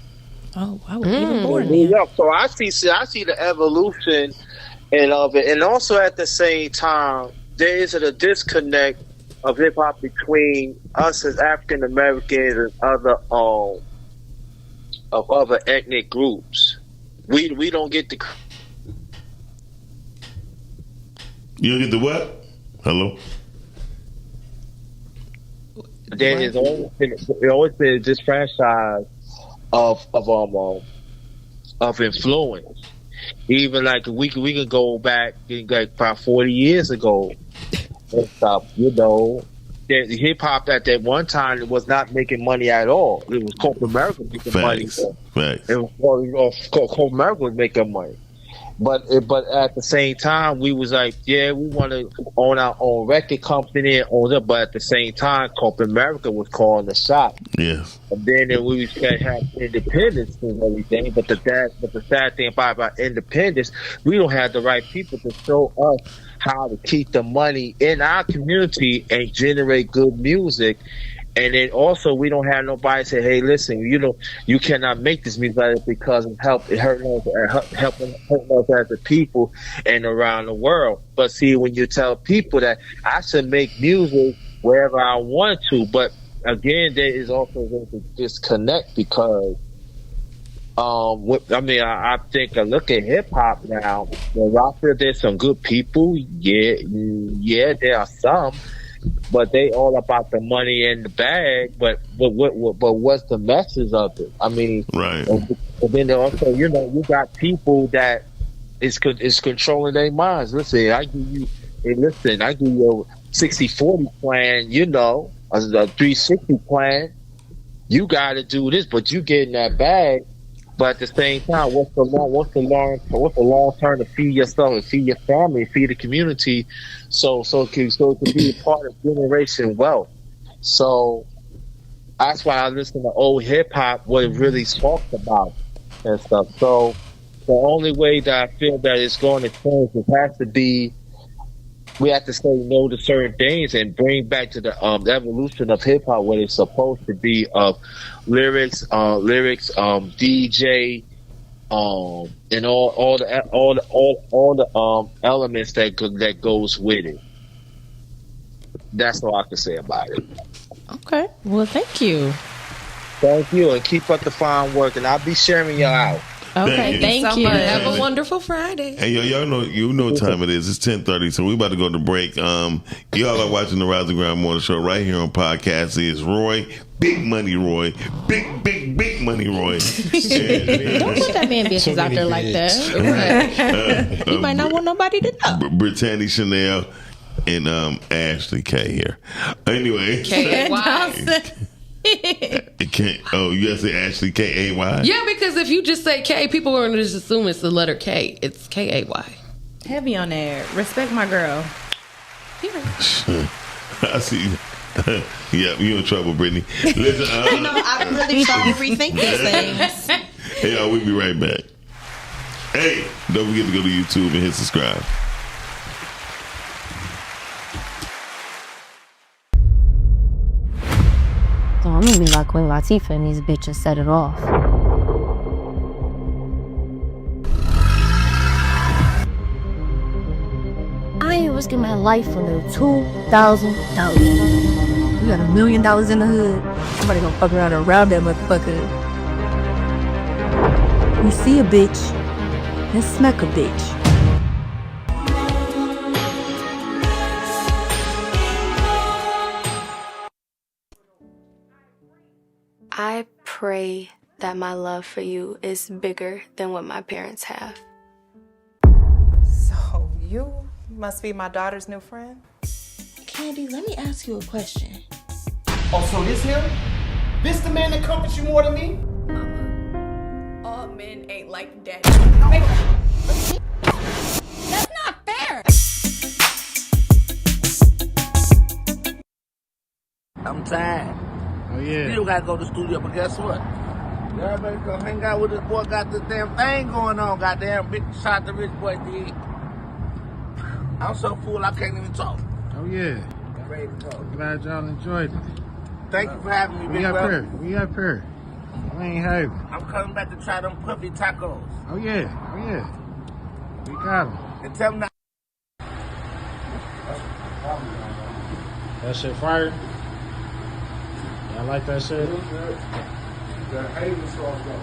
Oh, I was even born then. Yeah, so I see the evolution and of it, and also at the same time, there is a disconnect of hip hop between us as African Americans and other ethnic groups. We don't get the. You don't get the what? Hello. There is always been this franchise of influence. Even like we could go back like about 40 years ago and stuff. The hip hop at that one time was not making money at all. It was corporate America making money. It was corporate America was making money. But at the same time, we was like, we want to own our own record company and own it. But at the same time, corporate America was calling the shot. Yes. And then we was gonna have independence and everything. But the sad thing about independence, we don't have the right people to show us how to keep the money in our community and generate good music. And then also, we don't have nobody say, "Hey, listen, you cannot make this music because it hurting us as a people and around the world." But see, when you tell people that I should make music wherever I want to, but again, there is also a disconnect because, I think I look at hip hop now. There's some good people. Yeah, there are some. But they all about the money and the bag. But what's the message of it? I mean, right. And then also, you got people that is controlling their minds. Listen, I give you a 60-40 plan. A 360 plan. you got to do this, but you get in that bag. But at the same time, what's the long term to feed yourself and feed your family, feed the community, so it can be a part of generation wealth. So that's why I listen to old hip hop, what it really talks about and stuff. So the only way that I feel that it's going to change, it has to be, we have to say no to certain things and bring back to the evolution of hip hop what it's supposed to be of lyrics, DJ, and all the elements that goes with it. That's all I can say about it. Okay. Well, thank you. Thank you, and keep up the fine work, and I'll be sharing y'all out. Okay, thank you. Have a wonderful Friday. Hey, y'all know what time it is. It's 10:30, so we about to go to break. Y'all are watching the Rise and Grind Morning Show right here on podcast. It's Roy, Big Money Roy, big money Roy. Don't put that man business out there like that. You might not want nobody to know. Brittany Chanel and Ashley K here. Anyway, K-A-Y. It can't. Oh, you gotta say Ashley K-A-Y? Yeah, because if you just say K, people are going to just assume it's the letter K. It's K-A-Y. Heavy on there. Respect my girl. I see. Yeah, you in trouble, Brittany. Listen, I'm really starting to rethink these things. Hey, y'all, we'll be right back. Hey, don't forget to go to YouTube and hit subscribe. So I'm gonna be like Queen Latifah and these bitches set it off. I ain't risking my life for no $2,000. You got $1 million in the hood. Somebody gonna fuck around and rob that motherfucker. You see a bitch, then smack a bitch. I pray that my love for you is bigger than what my parents have. So you must be my daughter's new friend? Candy, let me ask you a question. Oh, so this him? This the man that comforts you more than me? All men ain't like daddy. That's not fair. I'm tired. Oh, yeah. Still gotta go to the studio, but guess what? Everybody come hang out with this boy, got this damn thing going on, goddamn big shot the rich boy did. I'm so full I can't even talk. Oh, yeah. I'm ready to go. Glad y'all enjoyed it. Thank you for having me, We big up brother. here. We up here. We ain't happy. I'm coming back to try them puppy tacos. Oh, yeah. Oh, yeah. We got them. And tell them not. That shit fire? Y'all like that shit? The hating sauce though.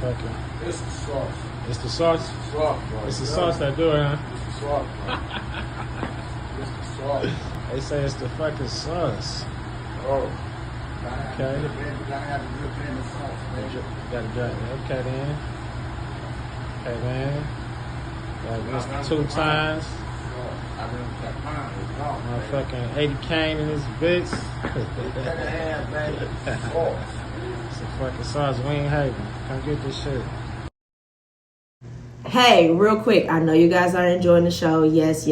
Fucking. It's the sauce. It's the sauce? Sauce, bro. It's the sauce that do it, huh? It's the sauce, bro. It's the sauce. They say it's the fucking sauce. Oh. Okay. You gotta have a good blend of sauce, man. Gotta get it. Okay then. Okay then. Got this 2 times. I done got mine. Motherfucking 80 cane in this bitch. It's a fucking sauce. We ain't having. Come get this shit. Hey, real quick, I know you guys are enjoying the show. Yes,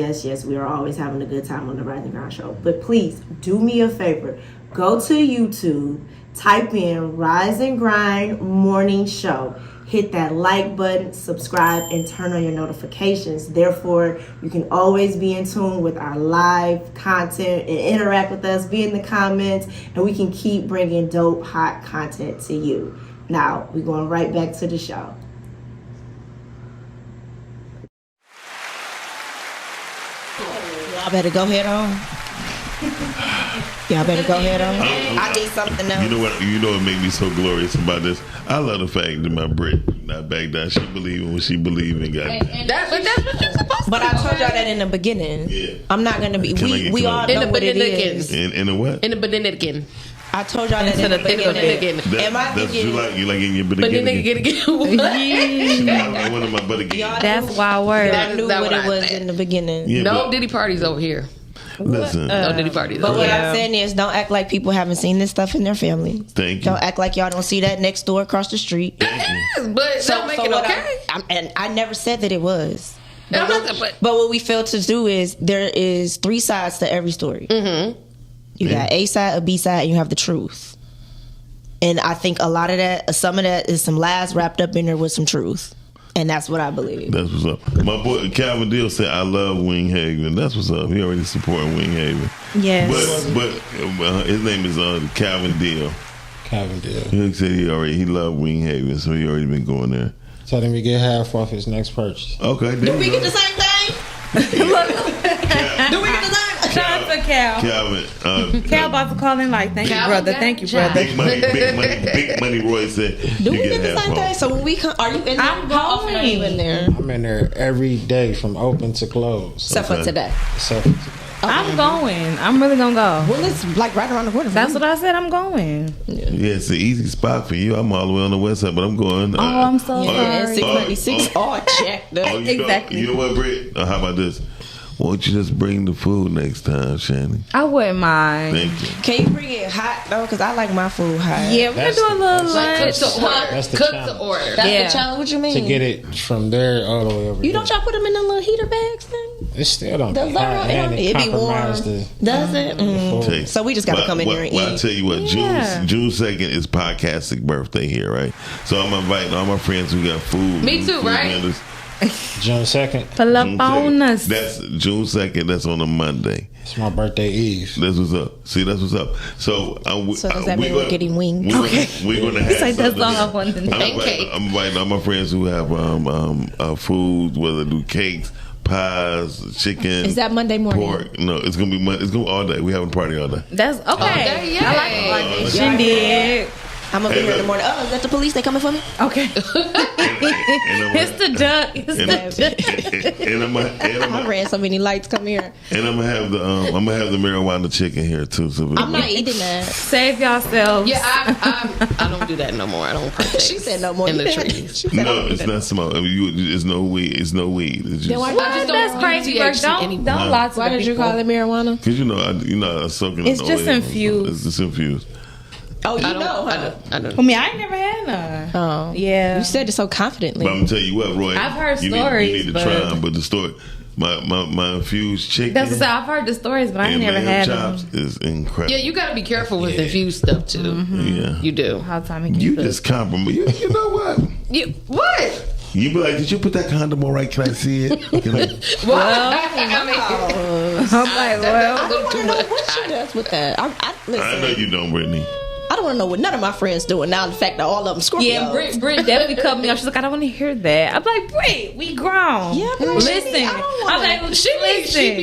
we are always having a good time on the Rise and Grind show. But please, do me a favor. Go to YouTube, type in Rise and Grind Morning Show. Hit that like button, subscribe, and turn on your notifications. Therefore, you can always be in tune with our live content and interact with us, be in the comments, and we can keep bringing dope, hot content to you. Now, we're going right back to the show. Y'all better go head on. Y'all better go head on. I need something else. You know what? You know what made me so glorious about this? I love the fact that my Brit not back down. She believe in what she believe in. Goddamn. That's what you're supposed to. But I told y'all that in the beginning. Yeah. I'm not gonna be. We all know what it is. In a what? In the Benediction. I told y'all that in the beginning. That's you like in your Benediction. I wanted my butt again. That's wild word. Y'all knew what it was in the beginning. Yeah, no Diddy parties over here. Listen. No Diddy party. But what I'm saying is, don't act like people haven't seen this stuff in their family. Thank you. Don't act like y'all don't see that next door across the street. But don't make it okay. And I never said that it was. But what we fail to do is there is 3 sides to every story. Mm-hmm. You got A side, a B side, and you have the truth. And I think a lot of that, some of that is some lies wrapped up in there with some truth. And that's what I believe. That's what's up. My boy Calvin Deal said, I love Wing Haven. That's what's up. He already supporting Wing Haven. Yes. But his name is Calvin Deal. Calvin Deal. He said he loved Wing Haven, so he already been going there. Tell him we get half off his next purchase. Okay. Do we get the same thing? Do we get the same? Shout out to Cal. Calvin. Cal about to call in like, thank you, brother. Thank you, brother. Big money. Roy said, do we get the same thing? So when we come, are you in there? I'm going. Are you in there? I'm in there every day from open to close. Except for today. I'm going. I'm really gonna go. Well, it's like right around the corner. That's what I said. I'm going. Yeah, it's an easy spot for you. I'm all the way on the west side, but I'm going. I'm so sorry. 696 all checked up. Exactly. You know what, Britt? How about this? Won't you just bring the food next time, Shannon? I wouldn't mind. Thank you. Can you bring it hot though? Because I like my food hot. Yeah, we're gonna do a little Cook to order. That's the Cook challenge. to order. That's the challenge. What you mean? To get it from there all the way over You here. don't y'all put them in the little heater bags thing? It still don't Does be that hot, it and don't- it it be warm? compromise the Does it? Take- So we just gotta come in here and well, I eat. tell you what, June 2nd is Podcastic birthday here, right? So I'm inviting all my friends who got food. Me too, food right? vendors. June 2nd. Pull up on us. That's June 2nd. That's on a Monday. It's my birthday eve. That's what's up. See, that's what's up. So, So does that mean we're getting wings? We're gonna have It's like that's something. all I wanted to know. I'm inviting all my friends who have food, whether they do cakes, pies, chicken. Is that Monday morning? Pork. No, it's gonna be Monday. It's gonna be all day. We having a party all day. That's okay. Okay, I like it like this. Shindig. I'm gonna be here in the morning. Oh, is that the police? They coming for me? Okay. It's the duck. It's the duck. And I ran so many lights. Come here. And I'm gonna have the marijuana chicken here too. So I'm not eating that. Save yourselves. Yeah, I don't do that no more. I don't partake. She said no more. In the trees. No, it's not smoke. I mean, it's no weed. It's no weed. It's Then why just you What? That's crazy work. Don't lie to Why the did you people. call it marijuana? because I'm soaking. It's in just oil. infused. It's just infused. Oh, you I know, huh? don't. I mean, I ain't never had none. Oh, Yeah. You said it so confidently. But I'm gonna tell you what, Roy. I've heard you stories, Need to but- try them. But the story, my infused chicken. That's what I've heard the stories, but I ain't and never lamb had chops them. is incredible. Yeah, you got to be careful with infused stuff too. Yeah. You do. How time it You gets just compromise. You know what? You what? You be like, did you put that condom on right? Can I see it? Can I? Well, I mean, I'm like, well, that's a little too much. What she does with that? Listen, I know you don't, Brittany. I don't want to know what none of my friends doing now. The fact that all of them Scorpios. yeah, Britt definitely cut me off. She's like, I don't want to hear that. I'm like, Britt, we grown. Yeah, but listen. I don't I'm wanna- like, She be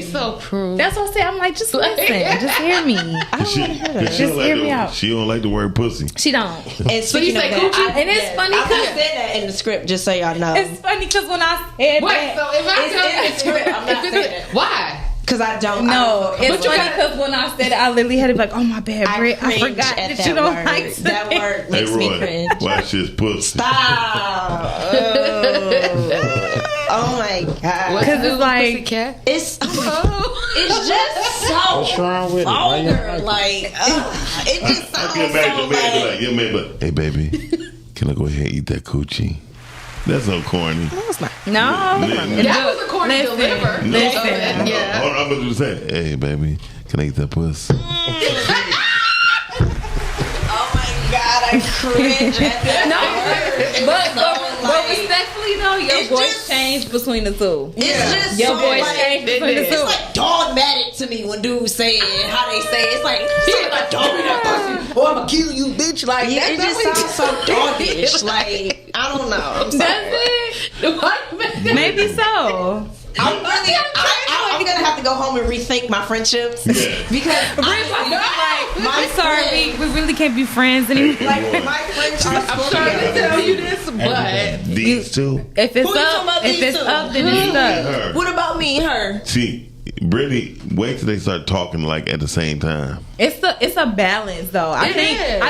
listen. so cruel. That's what I said. I'm like, just listen. Just hear me. I don't want to hear that. Just hear me out. She don't like the word pussy. She don't. And So you speaking say of that, coochie? I- And it's yes, funny I because said that in the script, just so y'all know. it's funny because when I said Wait, that, so if I It's tell in the script. I'm not saying it. Why? Because I don't. no, I don't, it's funny because when I said it, I literally had to be like, oh my bad, Britt, I cringe forgot at that you don't word. like to That word makes Hey, me Roy, cringe. watch this pussy. Stop. Oh my god. Because it's like, Pussycat? It's just so What's wrong with it? Why you vulgar. don't Like, it just I sounds can imagine so your man be like. like, your man be like, hey baby, can I go ahead and eat that coochie? That's so corny. No, it's not. no. That was a corny deliver. Listen. Yeah. Hold on, I'm gonna do the same. Hey baby, can I eat that pussy? Oh my god, I cringe at that. But respectfully though, your voice changed between the two. It's just Your so voice like, changed between the it's two. like dogmatic to me when dudes say it, how they say it. It's like, don't be that pussy, or I'm gonna kill you, bitch. Like, yeah, it just sounds so doggish. Like, I don't know. I'm sorry. Maybe so. I'm gonna have to go home and rethink my friendships because I'm sorry, we really can't be friends anymore. like my friends are I'm trying to tell you this, but These two. If it's Who you talking up, about if these it's two? up, then it's up. Her. What about me and her? See, Brittany, wait till they start talking like at the same time. It's a balance though. I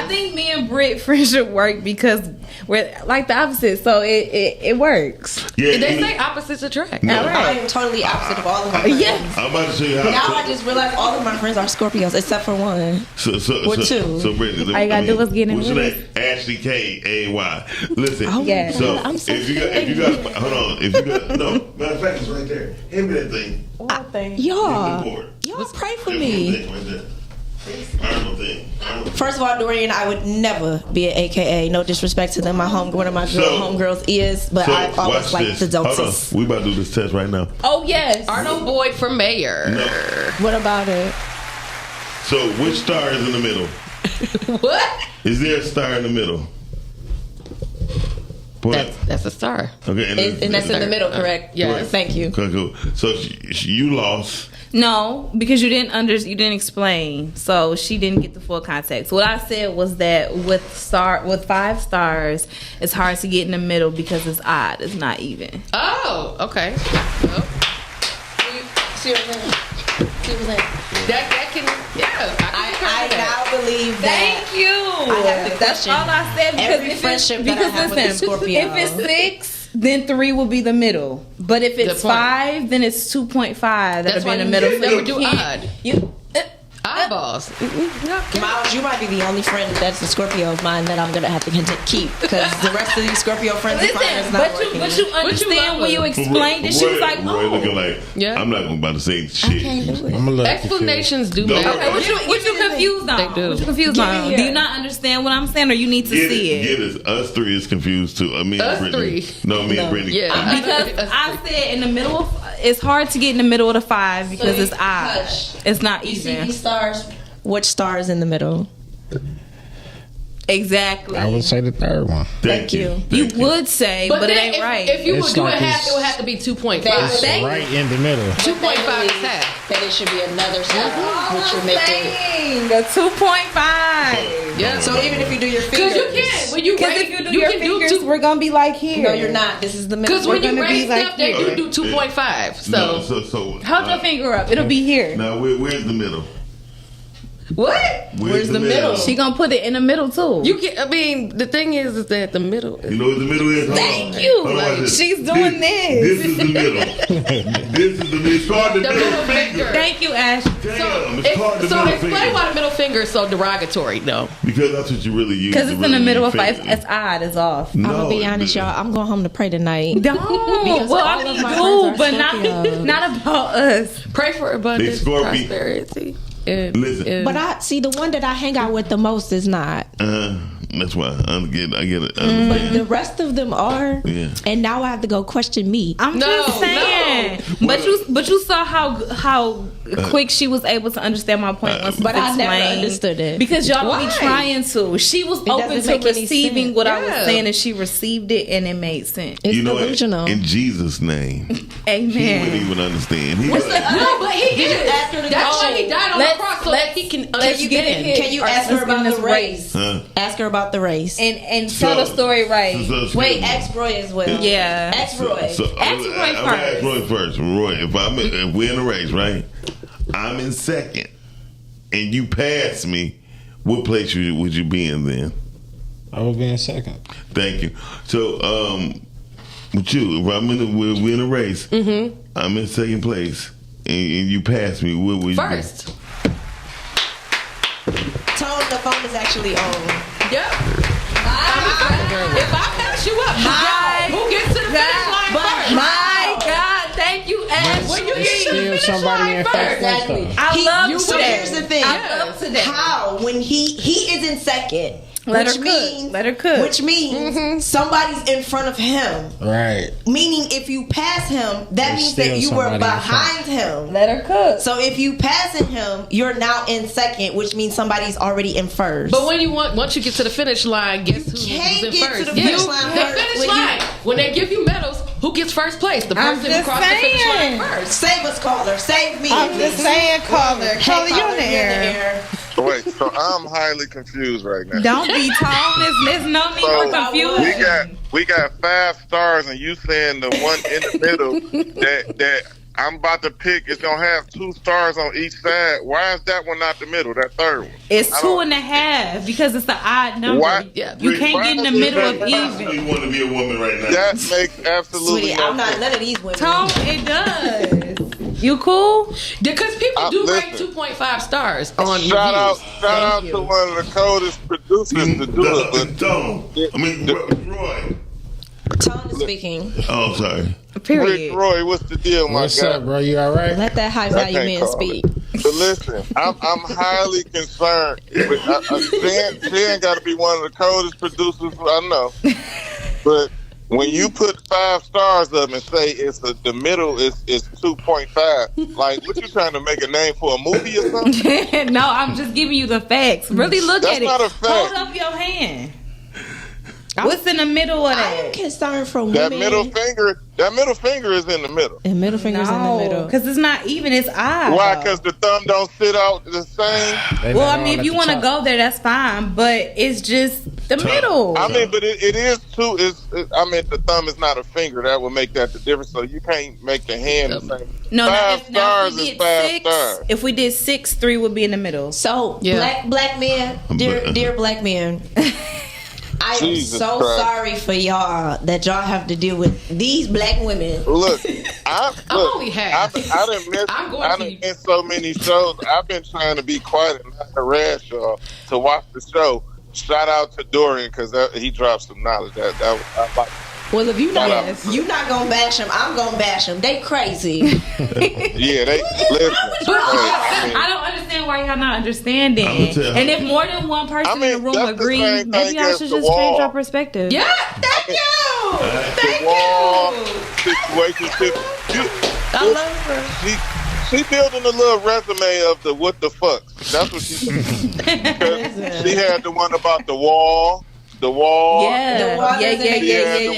think me and Britt friendship work because we're like the opposite, so it works. Yeah, they say opposites attract. No. All right. I am totally opposite of all of my friends. Yes. I'm about to show you how. Now I just realized all of my friends are Scorpios except for one. So two. So Brittany, all you gotta do is get in what's your with name? Ashley K-A-Y. Listen. Oh, yeah. So I'm so if you got hold on. If you got no, matter of fact, it's right there. Hand me that thing. Y'all pray for me. Right there. Arnold thing. First of all, Dorian, I would never be an AKA. No disrespect to them. My one of my homegirls is, but I always like the Hold on. Dotus. We about to do this test right now. Oh yes. Arnold Boyd for mayor. No. What about it? So which star is in the middle? What? Is there a star in the middle? That's a star. Okay, And that's in the middle, correct? Yes. Thank you. Okay, cool. So you lost. No, because you didn't explain, so she didn't get the full context. What I said was that with 5 stars, it's hard to get in the middle because it's odd. It's not even. Oh, okay. See what I'm saying? That can, I now believe that. Thank you. I have the That's question. all I said. Because Every friendship that I have with a Scorpio. If it's 6, then 3 will be the middle. But if it's 5, then it's 2.5 that'll be in the middle. You So never you do can't- odd. Eyeballs. Miles, you might be the only friend that's a Scorpio of mine that I'm gonna have to keep because the rest of these Scorpio friends of mine is not working. But you understand when you explained it. She was like, Roy looking like, I'm not going about to say shit. I'm a little Explanations do matter. Okay, what you confused on? They do. What you confused on? Do you not understand what I'm saying, or you need to see it? Get it. Us 3 is confused too. Me Us and Brittany. 3. No, me and Brittany. Yeah. Because I said in the middle of, it's hard to get in the middle of the 5 because it's odd. It's not You see even. these stars? Which star is in the middle? Exactly. I would say the third one. Thank you. You would say, but it ain't right. If you would It's do like it half, it's- it would have to be 2.5. It's right in the middle. 2.5 is half. That it should be another star, which would make it. The 2.5. Yeah. So even if you do your fingers, Because you can. When you Because raise, if you do your fingers, we're gonna be like here. No, you're not. This is the middle. Because when you gonna raise be like stuff, they here. do 2.5. So No, so Hold your finger up. It'll be here. now where's the middle? what? Where's the middle? She gonna put it in the middle too. You can. I mean, the thing is that the middle. You know what the middle is? Hold Thank on. you. Hold on, watch this. She's doing this. This is the middle. This is the middle. It's called the middle finger. Thank you, Ash. Damn, it's called the So middle explain finger. why the middle finger is so derogatory, though. Because that's what you really use. Because it's to in the really middle use of 5. fingers. It's odd. It's off. I'm gonna be honest, y'all. I'm going home to pray tonight. Don't. Because Well, all I mean, of my do, friends but are Scorpios. not about us. Pray for abundance, Scorpio. prosperity. Listen. But I see the one that I hang out with the most is not. That's why I get it. But the rest of them are. Yeah. And now I have to go question me. I'm just saying. But you saw how quick she was able to understand my point once. But I explained. never understood it. Because y'all Why? be trying to. She was open doesn't to make any receiving sense. what I was Yeah. saying, and she received it, and it made sense. It's You know what? delusional. In Jesus' name, he wouldn't Amen. even understand. He No, but he is. ask her the That's why question? he died on the cross so that he can Let's get understand. it. Can you ask her about the race? Huh? Ask her about the race. And tell the story right. Wait, ask Roy as well. Yeah. Ask Roy. So Ask Roy I'm gonna ask first. Roy first. Roy, if we're in a race, right? I'm in second, and you pass me. What place would you be in then? I would be in second. Thank you. So, with you, if we're in a race, I'm in second place, and you pass me. What would you First. Tone, the phone is actually on. Yep. If I pass you up, who gets to the finish line first? My God, thank you, Ash. When you It's get to the still finish somebody line in first. first place though. I love So today. here's the thing. I love today. How when he is in second, Let which her cook. means Let her cook. which means somebody's in front of him. Right. Meaning, if you pass him, that There's means that still you were somebody in behind him. Let her cook. So if you passing him, you're now in second, which means somebody's already in first. But once you get to the finish line, guess who's can't in get first? to the finish line The first finish when you- line. When they give you medals, who gets first place? The I'm person who just crossed the finish saying. line first. Save us, caller. Save me. I'm just saying, caller. Caller, you in the air. Wait, so I'm highly confused right now. Don't be tall. There's no need for confusion. we got 5 stars, and you saying the one in the middle that I'm about to pick. It's gonna have 2 stars on each side. Why is that one not the middle? That third one. It's 2.5 because it's an odd number. Why? You can't get in the middle of even. You want to be a woman right now? That makes absolutely Sweetie, no I'm not sense. none of these women. Tone, it does. You cool? Because people do rate listen. 2.5 stars on Shout reviews. out to one of the coldest producers to do it. Roy. Tone is speaking. Oh, sorry. Rick Roy, what's the deal, my What's guy? up, bro? You all right? Let that high value man speak. But listen, I'm highly concerned. She ain't got to be one of the coldest producers I know. But when you put 5 stars up and say the middle is 2.5, like what you trying to make a name for a movie or something? No, I'm just giving you the facts. Really look That's at it. not a fact. Hold up your hand. What's in the middle of that? I'm concerned for That women. middle finger is in the middle. And middle finger's in the middle. Because it's not even. It's odd. Why? Because the thumb don't sit out the same. Well, I mean, if you want to go there, that's fine. But it's just the middle. I mean, but it is too. I mean, the thumb is not a finger. That would make that the difference. So you can't make the hand the same. No, 5 stars is 5 stars. If we did 6, 3 would be in the middle. So black men, dear black men. I am Jesus so Christ. sorry for y'all that y'all have to deal with these black women. Look, I only half. I done missed so many shows. I've been trying to be quiet and not harass y'all to watch the show. Shout out to Dorian because he dropped some knowledge. I like. Well, if you not gonna bash them, I'm gonna bash them. They crazy. Yeah, they listen. I don't understand why y'all not understanding. And if more than one person in the room agrees, maybe y'all should just change your perspective. Yeah, thank you. Thank you. Situation. I love her. She building a little resume of the what the fuck. That's what she did. She had the one about the wall. The wall. Yeah. The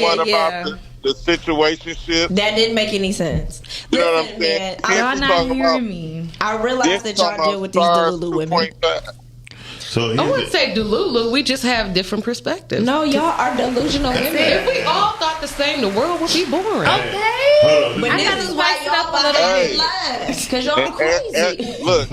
one about the situationship. That didn't make any sense. You know what I'm saying? Y'all not hearing me. I realize that y'all deal with these Delulu women. So I wouldn't say Delulu. We just have different perspectives. No, y'all are delusional women. If we all thought the same, the world would be boring. Okay. But this is why y'all buy lies. Because y'all crazy. Look,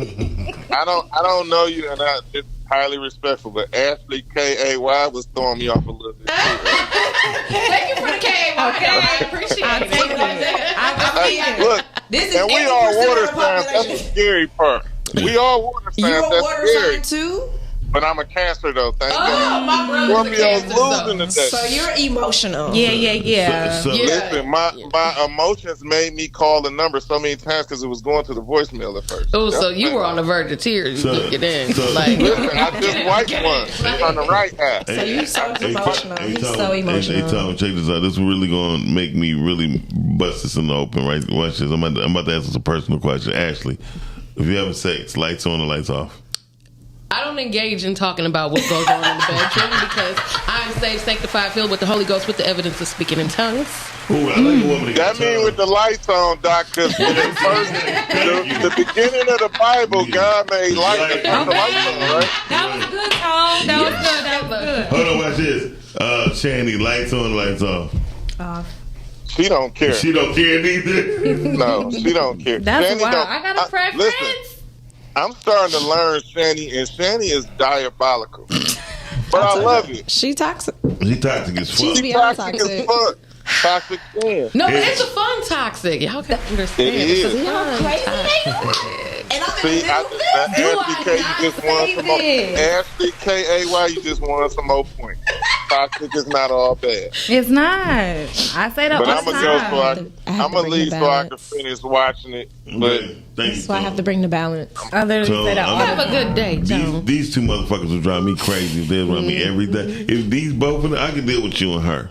I don't know you, and it's highly respectful, but Ashley Kay was throwing me off a little bit. Thank you for the K. Okay, I appreciate it. Look, this and we all water signs. That's the scary part. We all water signs. You're a That's water scary. sign too? But I'm a Cancer though. Thank God. My brother's a Scorpio's Cancer, losing today. So you're emotional. Yeah. Listen, my emotions made me call the number so many times because it was going to the voicemail at first. Oh, so you were on the verge of tears. Listen, I just wiped one on the right eye. So you so emotional. He's so emotional. Hey, Tom, check this out. This is really going to make me really bust this in the open, right? Watch this. I'm about to ask us a personal question. Ashley, if you having sex, lights on or lights off? I don't engage in talking about what goes on in the bedroom because I'm saved, sanctified, filled with the Holy Ghost with the evidence of speaking in tongues. Ooh, I like a woman that means with the lights on, Doc, because the beginning of the Bible, God made lights and turned the lights on, right? That was good, Tom. That was good. Hold on, watch this. Shanny, lights on, lights off. Off. She don't care. She don't care neither. No, she don't care. That's Shanny wild. don't- I got a preference. Listen, I'm starting to learn Shanny, and Shanny is diabolical. But I love it. She toxic. She toxic as fuck. She toxic as fuck. Toxic fan. No, but it's a fun toxic. Y'all can understand. It is. Y'all crazy. And I'm See, Ashley K, you just won some more. Ashley K-A-Y, you just won some more points. Toxic is not all bad. It's not. I say that But all I'm the gonna go time. I'm gonna leave so I can finish watching it. But That's why I have to bring the balance. I literally say that all the Have a good day, Joe. These two motherfuckers would drive me crazy if they was around me every day. If these both of them, I could deal with you and her.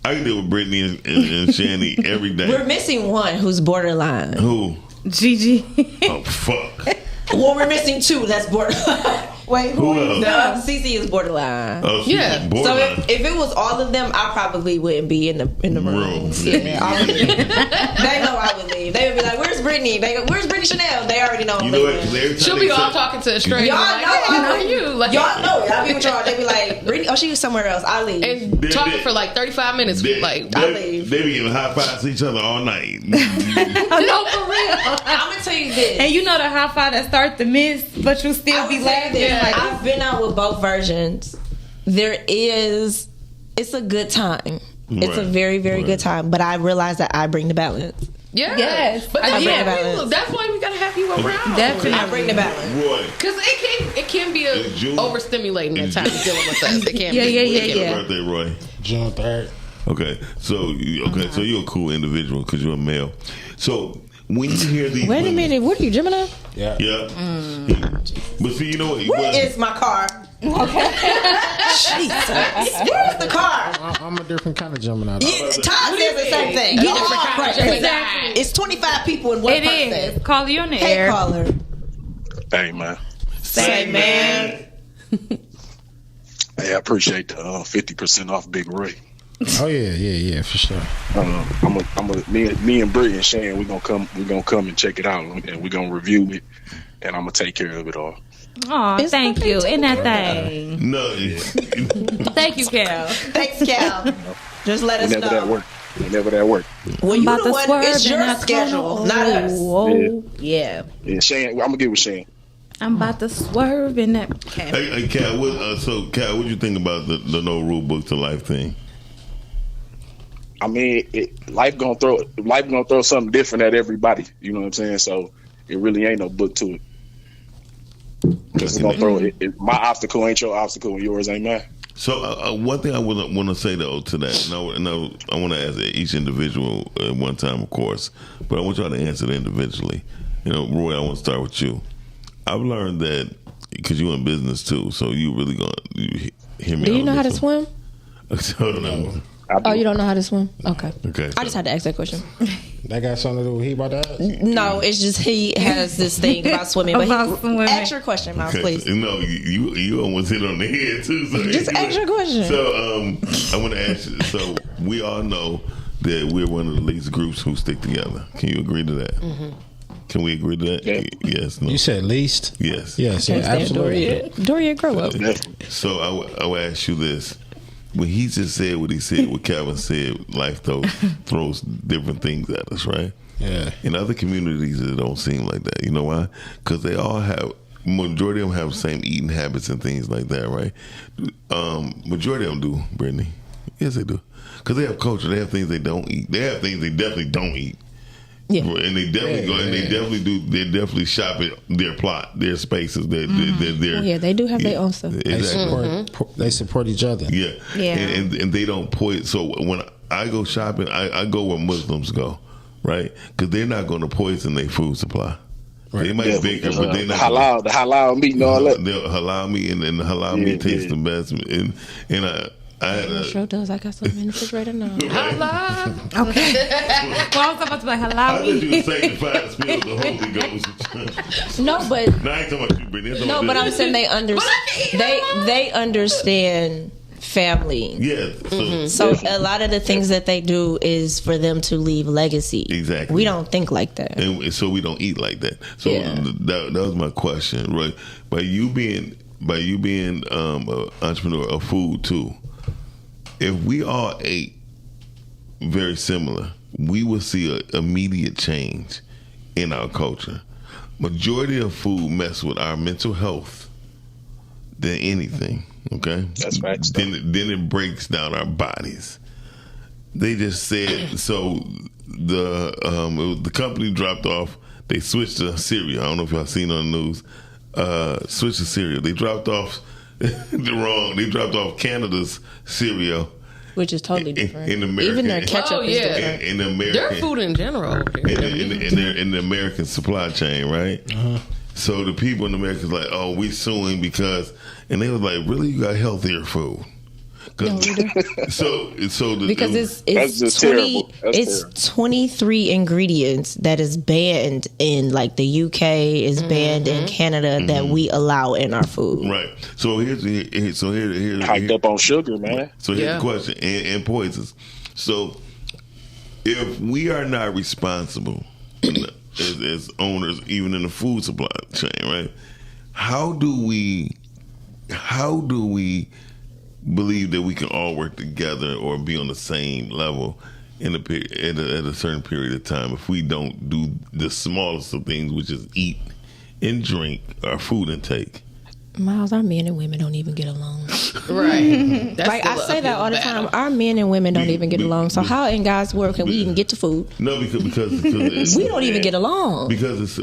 I can deal with Brittany and Shanny every day. We're missing one who's borderline. Who? Gigi. Oh, fuck. Well, we're missing two. That's borderline. Wait, Who else? No, CC is borderline. Oh, she's borderline. So if it was all of them, I probably wouldn't be in the room. Yeah, I would leave. They know I would leave. They would be like, "Where's Brittany?" They go, "Where's Brittany Chanel?" They already know I'm leaving. She'll be all talking to a stranger. Y'all like, know "Hey, how are you?" Like, y'all know. I'll be with y'all. They be like, "Brittany, oh, she was somewhere else. I leave." And talking for like 35 minutes. They leave. They be giving high fives to each other all night. No, for real. I'm gonna tell you this. And you know the high five that start to miss, but you still be laughing. Like, I've been out with both versions. It's a good time. It's a very, very good time. But I realize that I bring the balance. Yeah. Yes. But I bring the that's balance. why we gotta have you around. Definitely. I bring the balance. Roy. Because it can be overstimulating at times dealing with us. It can be. What's your birthday, Roy? June 3rd. Okay, so you're a cool individual because you're a male. So when you hear these, Wait a minute, what are you, Gemini? Yeah. But see, you know what? Where is my car? Okay. Jesus. Where's the car? I'm a different kind of Gemini. Todd says the same thing. Get different kind of Gemini. It's 25 people in one person. It is. Caller, you on the Hey, air. caller. Hey, man. Say, man. Hey, I appreciate the 50% off Big Ray. Oh yeah, for sure. Me and Brittany and Shane, we're gonna come and check it out, and we're gonna review it, and I'm gonna take care of it all. Oh, thank you. In that thing. No. Thank you, Cal. Thanks, Cal. Just let us know. Whenever that work. Well, you about the to one, swerve it's in your that schedule, corner. not us. Whoa. Yeah. Yeah, Shane. I'm gonna get with Shane. I'm about to swerve in that. Okay. Hey, Cal, Cal, what you think about the no rule book to life thing? I mean, life gonna throw something different at everybody. You know what I'm saying? So it really ain't no book to it. Because it's gonna throw it. My obstacle ain't your obstacle, and yours ain't mine. So one thing I want to say though to that, and I want to ask each individual at one time, of course, but I want y'all to answer it individually. You know, Roy, I want to start with you. I've learned that because you're in business too, so you really gonna hear me. Do you know how to swim? No. Oh, you don't know how to swim? Okay. Okay. I just had to ask that question. That got something to do with what he about to ask? No, it's just he has this thing about swimming. But ask your question, Miles, please. No, you almost hit on the head too. So just ask your question. So I want to ask you. So we all know that we're one of the least groups who stick together. Can you agree to that? Mm-hmm. Can we agree to that? Yeah. Yes. No. You said least? Yes. Yes, yeah, absolutely. Doria, grow up. So I will ask you this. When he just said what he said, what Calvin said, life throws different things at us, right? Yeah. In other communities, it don't seem like that. You know why? Because they all majority of them have the same eating habits and things like that, right? Majority of them do, Brittany. Yes, they do. Because they have culture. They have things they don't eat. They have things they definitely don't eat. Yeah. And they definitely go, and they definitely do. They definitely shop at their plot, their spaces. Their Yeah, they do have their own stuff. Exactly. They support each other. Yeah. Yeah. And they don't poison. So when I go shopping, I go where Muslims go, right? Because they're not going to poison their food supply. Right. They might bake it, but they're not. The halal meat and all that. The halal meat and the halal meat tastes the best. And I had It sure does. I got something in the refrigerator now. Halal. Okay. Well, I was about to be like halal. I let you sanctify the spirit of the Holy Ghost. No, but no, I ain't talking about you, Brittany. No, but I'm saying they understand family. Yeah. So a lot of the things that they do is for them to leave legacy. Exactly. We don't think like that. And so we don't eat like that. So that was my question, right? By you being an entrepreneur of food too, if we all ate very similar, we would see an immediate change in our culture. Majority of food mess with our mental health than anything. Okay, that's right. Then it breaks down our bodies. They just said so. The company dropped off. They switched to cereal. I don't know if y'all seen on the news. Switched to cereal. They dropped off They dropped off Canada's cereal, which is totally different. In American, even their ketchup is different. In the American, their food in general, in the American supply chain, right? Uh-huh. So the people in America is like, oh, we suing because, and they was like, really, you got healthier food? Because it's 23 ingredients that is banned in like the UK, is banned in Canada that we allow in our food. Right. So here's hyped up on sugar, man. So here's the question, and poisons. So if we are not responsible as owners, even in the food supply chain, right? How do we believe that we can all work together or be on the same level in at a certain period of time if we don't do the smallest of things, which is eat and drink our food intake? Miles, our men and women don't even get along. Right. Like I say that all the time. Our men and women don't even get along. So how in God's world can we even get to food? No, because we don't even get along. Because it's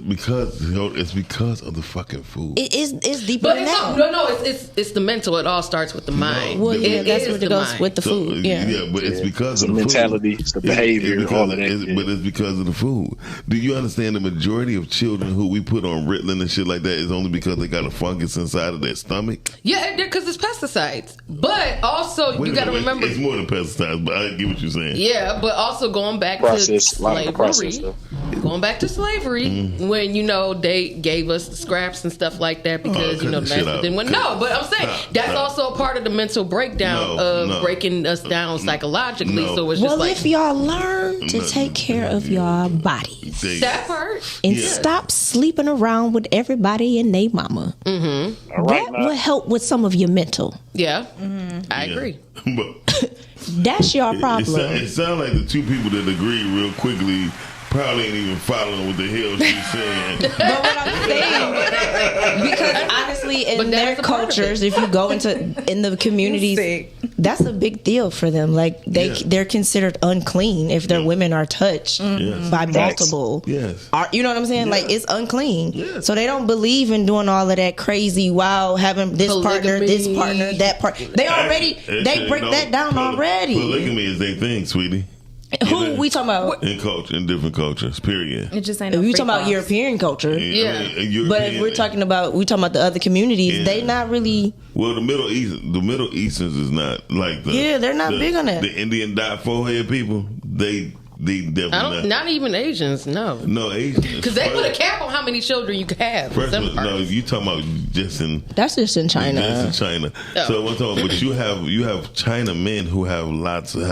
because of the fucking food. It's deeper than that. It's the mental. It all starts with the mind. Well, yeah, that's what it goes with the food. Yeah, but it's because of the mentality, it's the behavior, all of that. But it's because of the food. Do you understand the majority of children who we put on Ritalin and shit like that is only because they got a fungus inside of their stomach? Yeah, because it's pesticides. But also, you got to remember, it's more than pesticides. But I get what you're saying. Yeah, but also going back to slavery. Going back to slavery, when they gave us the scraps and stuff like that because the master didn't want. No, but I'm saying that's also a part of the mental breakdown of breaking us down psychologically. So it's just if y'all learn to take care of your bodies, that part, and stop sleeping around with everybody and they mama. That will help with some of your mental. Yeah, I agree. But that's your problem. It sounds like the two people that agree real quickly probably ain't even following what the hell she's saying. But what I'm saying, because honestly, in their cultures, if you go in the communities, that's a big deal for them. Like they're considered unclean if their women are touched by multiple. Yes. You know what I'm saying? Like it's unclean. So they don't believe in doing all of that crazy having this polygamy, partner, that part. They break that down already. Polygamy is their thing, sweetie. Who we talking about? In different cultures, period. It just ain't. We talking about European culture, but if we're talking about the other communities, they not really. Well, the Middle Easterns is not like the. Yeah, they're not big on that. The Indian dot forehead people, they definitely not even Asians. No Asians, because they put a cap on how many children you can have. You talking about that's just in China. That's in China. Oh. So I'm talking, but you have China men who have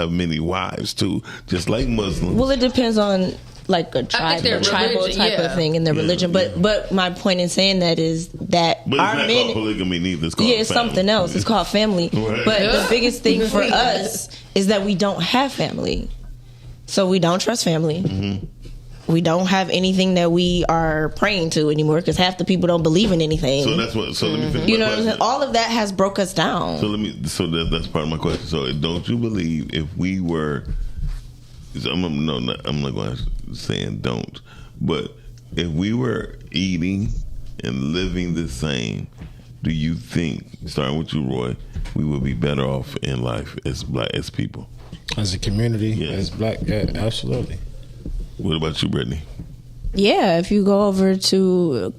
many wives too, just like Muslims. Well, it depends on like a tribal type of thing in their religion. But my point in saying that is that but our it's not men, called polygamy neither. It's called it's something else. It's called family. Right. But the biggest thing for us is that we don't have family. So we don't trust family. We don't have anything that we are praying to anymore because half the people don't believe in anything. So that's what. So let me finish. You know what I'm saying? All of that has broke us down. So that's part of my question. So don't you believe if we were? I'm not going to say don't, but if we were eating and living the same, do you think, starting with you, Roy, we would be better off in life as people? As a community, as black, absolutely. What about you, Brittany? Yeah, if you go over to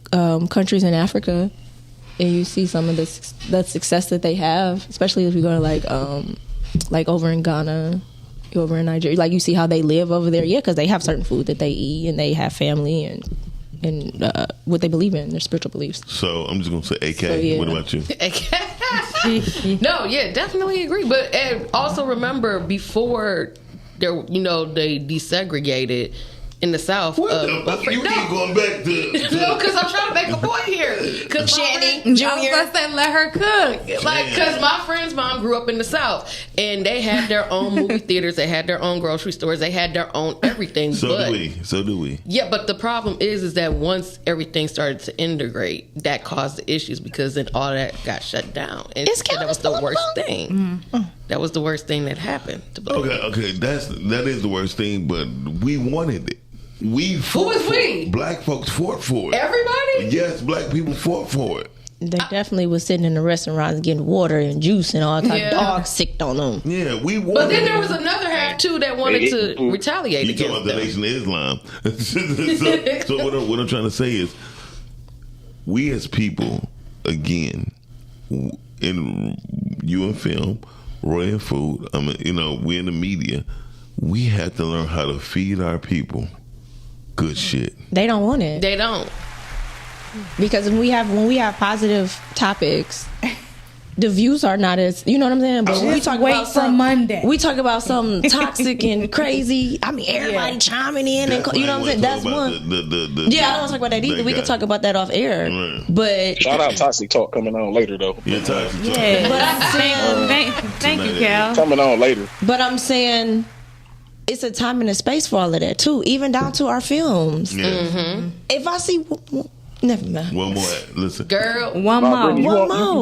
countries in Africa and you see some of the success that they have, especially if you go to like over in Ghana, over in Nigeria, like you see how they live over there. Yeah, because they have certain food that they eat and they have family and what they believe in, their spiritual beliefs. So I'm just gonna say, AK. What about you? No, definitely agree. But also remember, before they desegregated in the South. What the fuck you keep going back to? No, because I'm trying to make a point here. Because Channing Jr. I was about to say, let her cook. Because my friend's mom grew up in the South, and they had their own movie theaters, they had their own grocery stores, they had their own everything. So do we. Yeah, but the problem is that once everything started to integrate, that caused the issues because then all that got shut down, and that was the worst thing. Mm-hmm. That was the worst thing that happened to Black people. Okay, that is the worst thing, but we wanted it. Who was we? Black folks fought for it. Everybody? Yes, black people fought for it. They definitely was sitting in the restaurants getting water and juice and all type of dogs sicked on them. Yeah, we wanted. But then there was another half too that wanted to retaliate you against talking about the Nation of Islam. so what I'm trying to say is, we as people, again, in film, Roy and Food. I mean, you know, we in the media. We have to learn how to feed our people good shit. They don't want it. They don't. Because when we have positive topics, the views are not as, you know what I'm saying? But when we talk wait about for some Monday. We talk about something toxic and crazy. I mean, everybody chiming in, and you know what I'm saying? That's one. I don't want to talk about that either. We can talk about that off air. Right. But shout out Toxic Talk coming on later though. Yeah, Toxic Talk. yeah, but I'm saying, thank you, Cal. Coming on later. But I'm saying, it's a time and a space for all of that too, even down to our films. Yeah. Mm-hmm. If I see, never mind. One more. Listen, girl. One more. You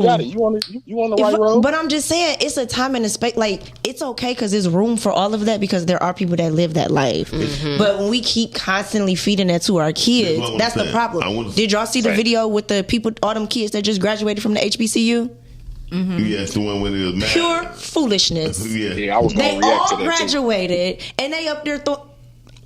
got it. You on the right road. But I'm just saying, it's a time and a space. Like, it's okay because there's room for all of that because there are people that live that life. Mm-hmm. But when we keep constantly feeding that to our kids, that's the problem. Did y'all see the video with the people, all them kids that just graduated from the HBCU? Mm-hmm. Yes, the one when it was mad. Pure foolishness. Yeah, I was gonna they react all to that graduated, and they up there.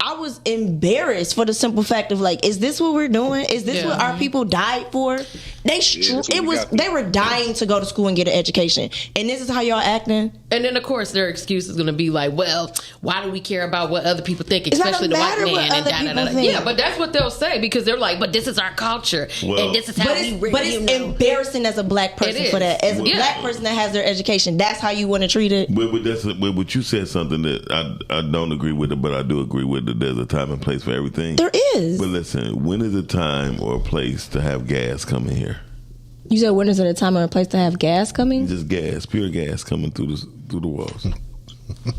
I was embarrassed for the simple fact of like, is this what we're doing? Is this what our people died for? They were dying to go to school and get an education, and this is how y'all acting. And then of course their excuse is going to be like, well, why do we care about what other people think, especially the white man? And yeah, but that's what they'll say because they're like, but this is our culture, and this is how we. But it's embarrassing as a black person for that. As a black person that has their education, that's how you want to treat it. But you said something that I don't agree with it, but I do agree with it. There's a time and place for everything. There is. But listen, when is a time or a place to have gas coming here? You said when is it a time or a place to have gas coming? Just gas, pure gas coming through the walls.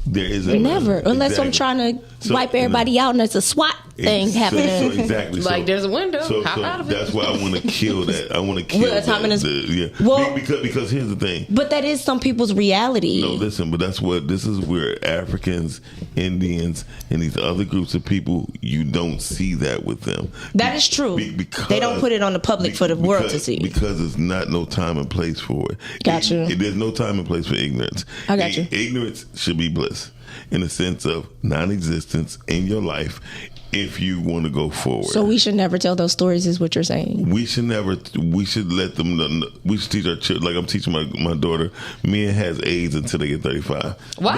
There isn't. Never, unless I'm trying to wipe everybody out and it's a SWAT thing happening. So exactly. Like there's a window. Hop out of it. That's why I want to kill that. I want to kill that. Well, because here's the thing. But that is some people's reality. No, listen. But this is where Africans, Indians, and these other groups of people, you don't see that with them. That is true. Because they don't put it on the public for the world to see. Because there's not no time and place for it. Gotcha. There's no time and place for ignorance. I got you. Ignorance should be bliss in the sense of non-existence in your life if you want to go forward. So we should never tell those stories is what you're saying. We should let them know. We should teach our children, like I'm teaching my daughter, men has AIDS until they get 35. What?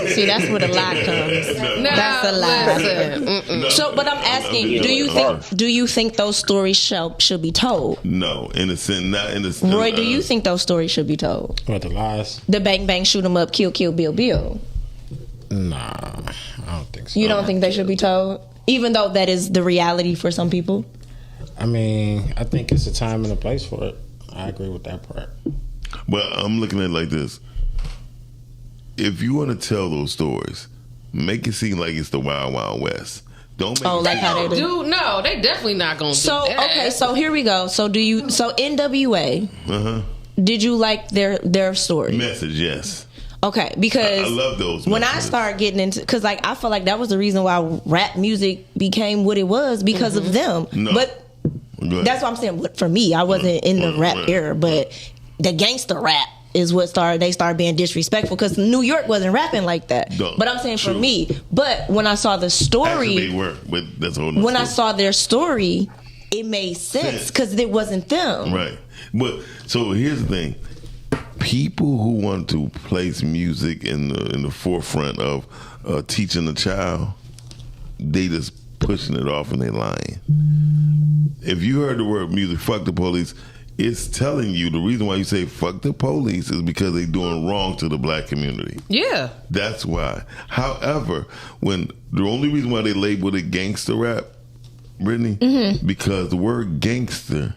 See, that's where the lie comes. That's a lie. So, but I'm asking, do you think those stories should be told? No, in a sense, not in a sense. Roy, do you think those stories should be told? What, the lies? The bang bang, shoot 'em up, kill kill, Bill Bill. Nah, I don't think so. You don't think they should be told? Even though that is the reality for some people? I mean, I think it's a time and a place for it. I agree with that part. But I'm looking at it like this. If you want to tell those stories, make it seem like it's the Wild Wild West. Don't make like how they do. No, they definitely not going to do that. Okay, so here we go. So NWA, did you like their story? Message, yes. Okay, because I love those when messages. I started getting into, because like I feel like that was the reason why rap music became what it was because of them. No. But that's what I'm saying. But for me, I wasn't in the rap era, but the gangster rap is what they started being disrespectful because New York wasn't rapping like that. No, but I'm saying for me, but when I saw the story, actually they were, but that's a whole nother when story. I saw their story, it made sense because it wasn't them. Right. But so here's the thing. People who want to place music in the forefront of teaching a child, they just pushing it off and they lying. If you heard the word music, fuck the police, it's telling you the reason why you say fuck the police is because they doing wrong to the black community. Yeah. That's why. However, when the only reason why they labeled it gangster rap, Brittany, because the word gangster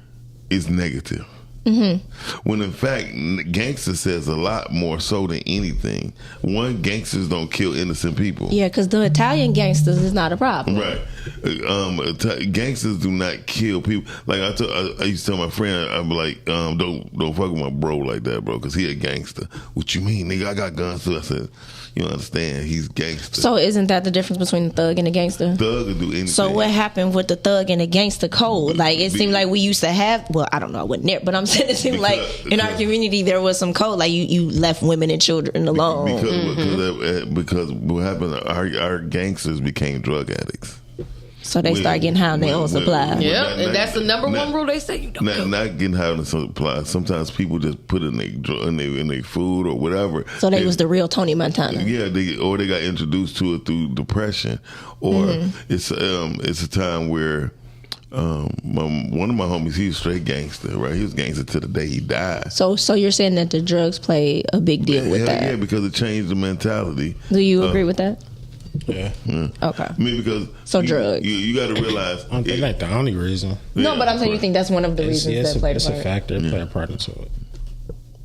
is negative. When in fact, gangster says a lot more so than anything. One, gangsters don't kill innocent people. Yeah, because the Italian gangsters is not a problem. Right. Gangsters do not kill people. Like I used to tell my friend, I'd be like, don't fuck with my bro like that, bro, because he a gangster. What you mean, nigga? I got guns too. I said, you don't understand. He's gangster. So isn't that the difference between the thug and the gangster? Thug will do anything. So what happened with the thug and the gangster code? Like it seemed like we used to have. Well, I don't know. I wasn't there, but I'm saying it seemed like in our community there was some code. Like you left women and children alone. Because what happened? Our gangsters became drug addicts. So they start getting high on their own supply. Yeah, and that's the number one rule they say. You don't not getting high on the supply. Sometimes people just put it in their food or whatever. So they was the real Tony Montana. Yeah, they got introduced to it through depression, or it's a time where one of my homies, he was straight gangster, right? He was gangster till the day he died. So you're saying that the drugs play a big deal with that? Yeah, because it changed the mentality. Do you agree with that? Yeah. Okay. I mean, because drugs. You got to realize. I don't think that's the only reason. No, but I'm saying you think that's one of the reasons that played a part. It's a factor. Play a part into it.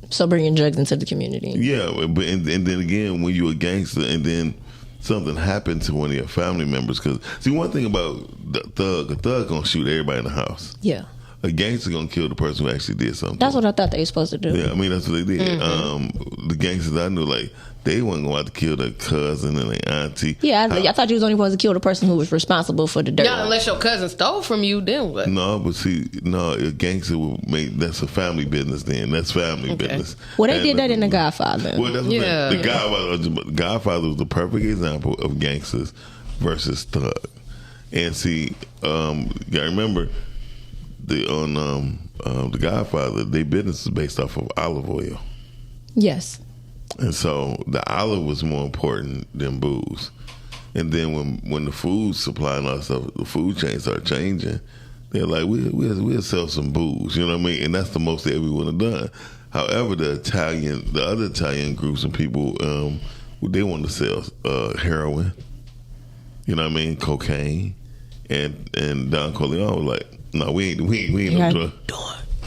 So bringing drugs into the community. Yeah, but and then again, when you're a gangster, and then something happened to one of your family members, because see, one thing about a thug gonna shoot everybody in the house. Yeah. A gangster gonna kill the person who actually did something. That's what I thought they were supposed to do. Yeah, I mean that's what they did. The gangsters I knew, like, they wasn't going to kill their cousin and their auntie. Yeah, I thought you was only supposed to kill the person who was responsible for the dirt. Not unless your cousin stole from you, then what? No, but see, a gangster would make that's a family business. Then that's family business. Well, they did that in The Godfather. Well, that's the Godfather was the perfect example of gangsters versus thug. And see, you gotta remember the Godfather, their business is based off of olive oil. Yes. And so the olive was more important than booze. And then when the food supply and all that stuff, the food chain started changing, they're like, we'll sell some booze, you know what I mean? And that's the most that everyone have done. However, the other Italian groups and people, they want to sell heroin, you know what I mean, cocaine, and Don Corleone was like, no, we ain't no drug.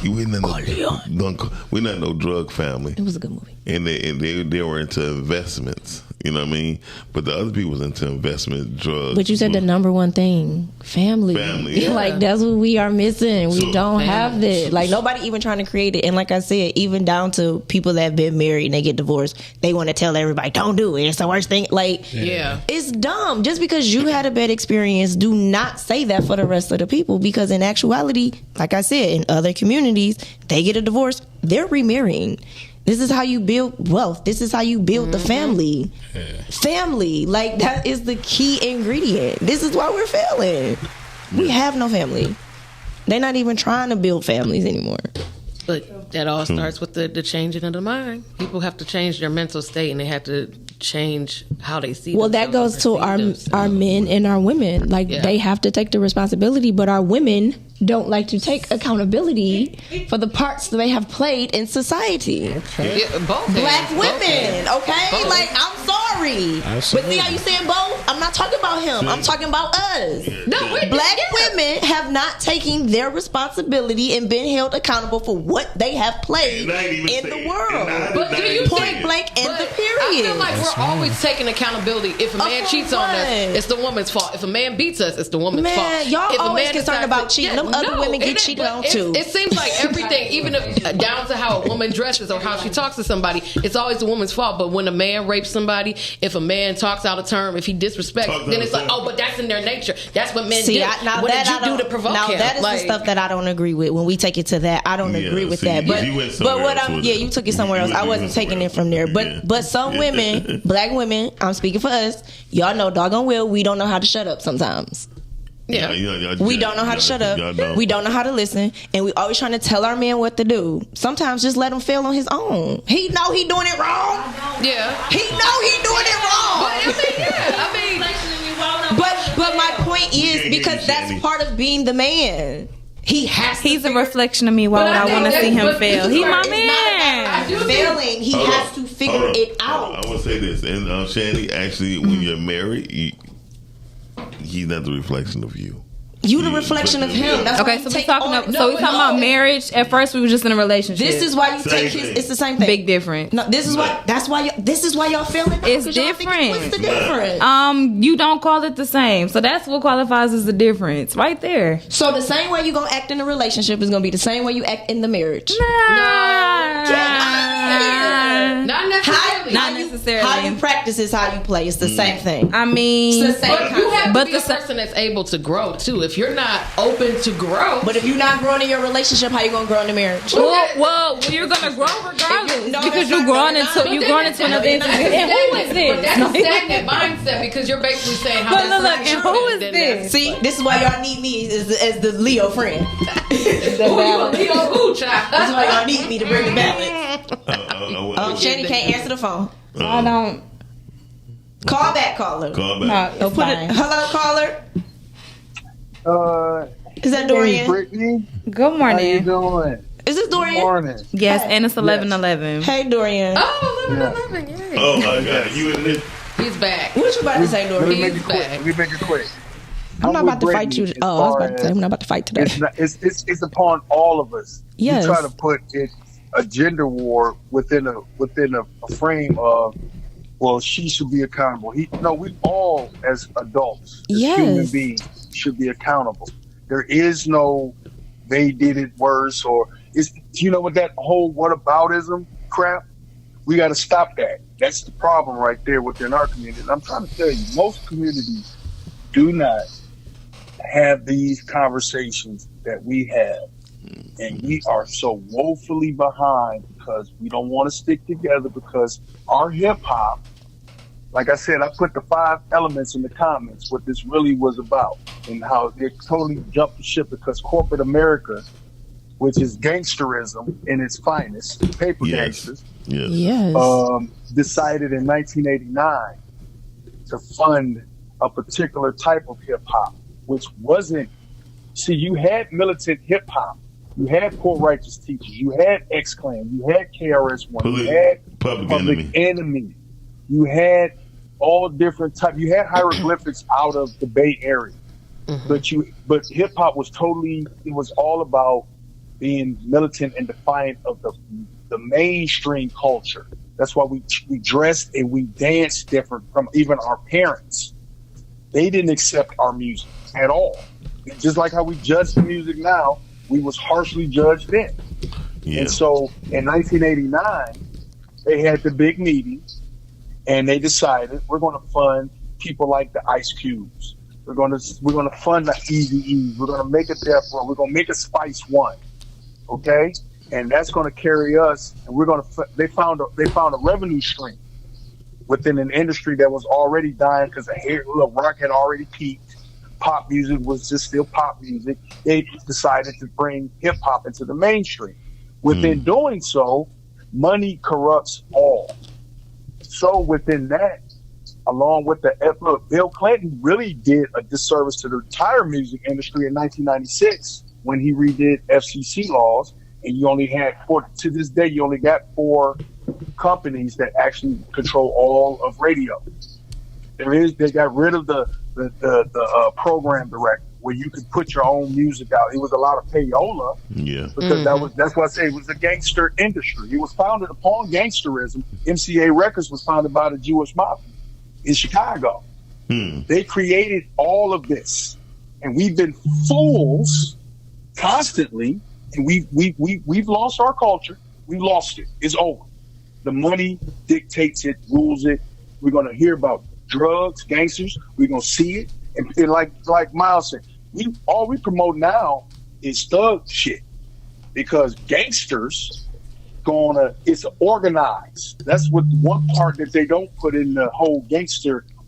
We're not no drug family. It was a good movie. And they were into investments, you know what I mean? But the other people was into investment, drugs. But you said the number one thing, family. Family. Yeah. Like, that's what we are missing. We don't have that. Like, nobody even trying to create it. And like I said, even down to people that have been married and they get divorced, they want to tell everybody, don't do it. It's the worst thing. Like, it's dumb. Just because you had a bad experience, do not say that for the rest of the people. Because in actuality, like I said, in other communities, they get a divorce, they're remarrying. This is how you build wealth. This is how you build the family. Family. Like, that is the key ingredient. This is why we're failing. We have no family. They're not even trying to build families anymore. But that all starts with the changing of the mind. People have to change their mental state, and they have to change how they see. Well, that goes to our men and our women. Like, they have to take the responsibility, but our women don't like to take accountability for the parts that they have played in society. Yeah, both Black women, okay? Both. Like, I'm sorry. Absolutely. But see how you saying both? I'm not talking about him. I'm talking about us. No, Black women have not taken their responsibility and been held accountable for what they have played in the world. But do you point blank in the period? I feel like we're always taking accountability. If a man cheats on us, it's the woman's fault. If a man beats us, it's the woman's fault. Man, y'all if always concerned about cheating. Them other women get cheated on too. It seems like everything, even if down to how a woman dresses or how she talks to somebody, it's always the woman's fault. But when a man rapes somebody, if a man talks out of term, if he disrespects, then it's like, oh, but that's in their nature. That's what men do. What did you do to provoke him? That is the stuff that I don't agree with. When we take it to that, I don't agree with that. But what you took it somewhere else. I wasn't taking it from there. But some women, Black women, I'm speaking for us. Y'all know doggone well we don't know how to shut up sometimes. We don't know how to shut up. We don't know how to listen, and we always trying to tell our man what to do. Sometimes just let him fail on his own. He know he doing it wrong. Yeah, he know he doing it wrong. But my point is, because that's part of being the man. He's a reflection of me. Why would I want to see him fail? He my man. Failing, he has to figure it out. I want to say this, and Shanny, actually, when you're married, he's not the reflection of you. You the reflection of him. That's okay, so we talking about marriage. At first, we were just in a relationship. This is why you take his. It's the same thing. Big difference. No, this is why. This is why y'all feeling. It's different. What's the difference? You don't call it the same. So that's what qualifies as the difference, right there. So the same way you gonna act in a relationship is gonna be the same way you act in the marriage. Nah. Not necessarily. Not necessarily. How you practice is how you play. It's the same thing. I mean, it's the same but you have to be a person that's able to grow too. If you're not open to grow, but if you're not growing in your relationship, how you gonna grow in the marriage? Well, you're gonna grow regardless because you're growing into another entity. And who is this? But that's a stagnant mindset because you're basically saying how. Look, and who is this? See, this is why y'all need me as the Leo friend. Leo who, child? This is why y'all need me to bring the balance. Shanny can't answer the phone. I don't. Call back, caller. Call back. No, it's fine. Hello, caller. Is that Hey, Dorian? Brittany. Good morning. How you doing? Is this Dorian? Morning. Yes, and it's 11:11. Hey, Dorian. Oh, 11:11. Yeah. Oh my God, you in this? He's back. What you about to say, Dorian? He's back. Let me make it quick. I'm not about to fight you. Oh, I was about to say I'm not about to fight today. It's upon all of us. Yes. You try to put a gender war within a frame of, well, she should be accountable. We all as adults, as human beings, should be accountable. There is no they did it worse or with that whole whataboutism crap. We got to stop that. That's the problem right there within our community. And I'm trying to tell you, most communities do not have these conversations that we have. And we are so woefully behind because we don't want to stick together because our hip hop, like I said, I put the 5 elements in the comments, what this really was about and how they totally jumped the ship because corporate America, which is gangsterism in its finest, paper gangsters, decided in 1989 to fund a particular type of hip hop, which wasn't, you had militant hip hop. You had Poor Righteous Teachers. You had X-Clan. You had KRS-One. You had Public Enemy. You had all different types. You had hieroglyphics out of the Bay Area. But hip-hop was totally, it was all about being militant and defiant of the mainstream culture. That's why we dressed and we danced different from even our parents. They didn't accept our music at all. Just like how we judge the music now, we was harshly judged then. Yeah. And so in 1989, they had the big meeting and they decided we're going to fund people like the Ice Cubes. We're going to fund the Eazy-E's. We're going to make a Death Row. We're going to make a Spice One. Okay? And that's going to carry us. And we're going to, they found a revenue stream within an industry that was already dying because the rock had already peaked. Pop music was just still pop music. They decided to bring hip hop into the mainstream. Within doing so, money corrupts all. So within that, along with Bill Clinton really did a disservice to the entire music industry in 1996 when he redid FCC laws, and you only had to this day, you only got 4 companies that actually control all of radio. They got rid of the program director where you could put your own music out. It was a lot of payola. Yeah. Because that's why I say it was a gangster industry. It was founded upon gangsterism. MCA Records was founded by the Jewish mafia in Chicago. They created all of this. And we've been fools constantly, and we've lost our culture. We've lost it. It's over. The money dictates it, rules it. We're gonna hear about drugs, gangsters. We're gonna see it, and like Miles said, all we promote now is thug shit because gangsters it's organized. That's what one part that they don't put in the whole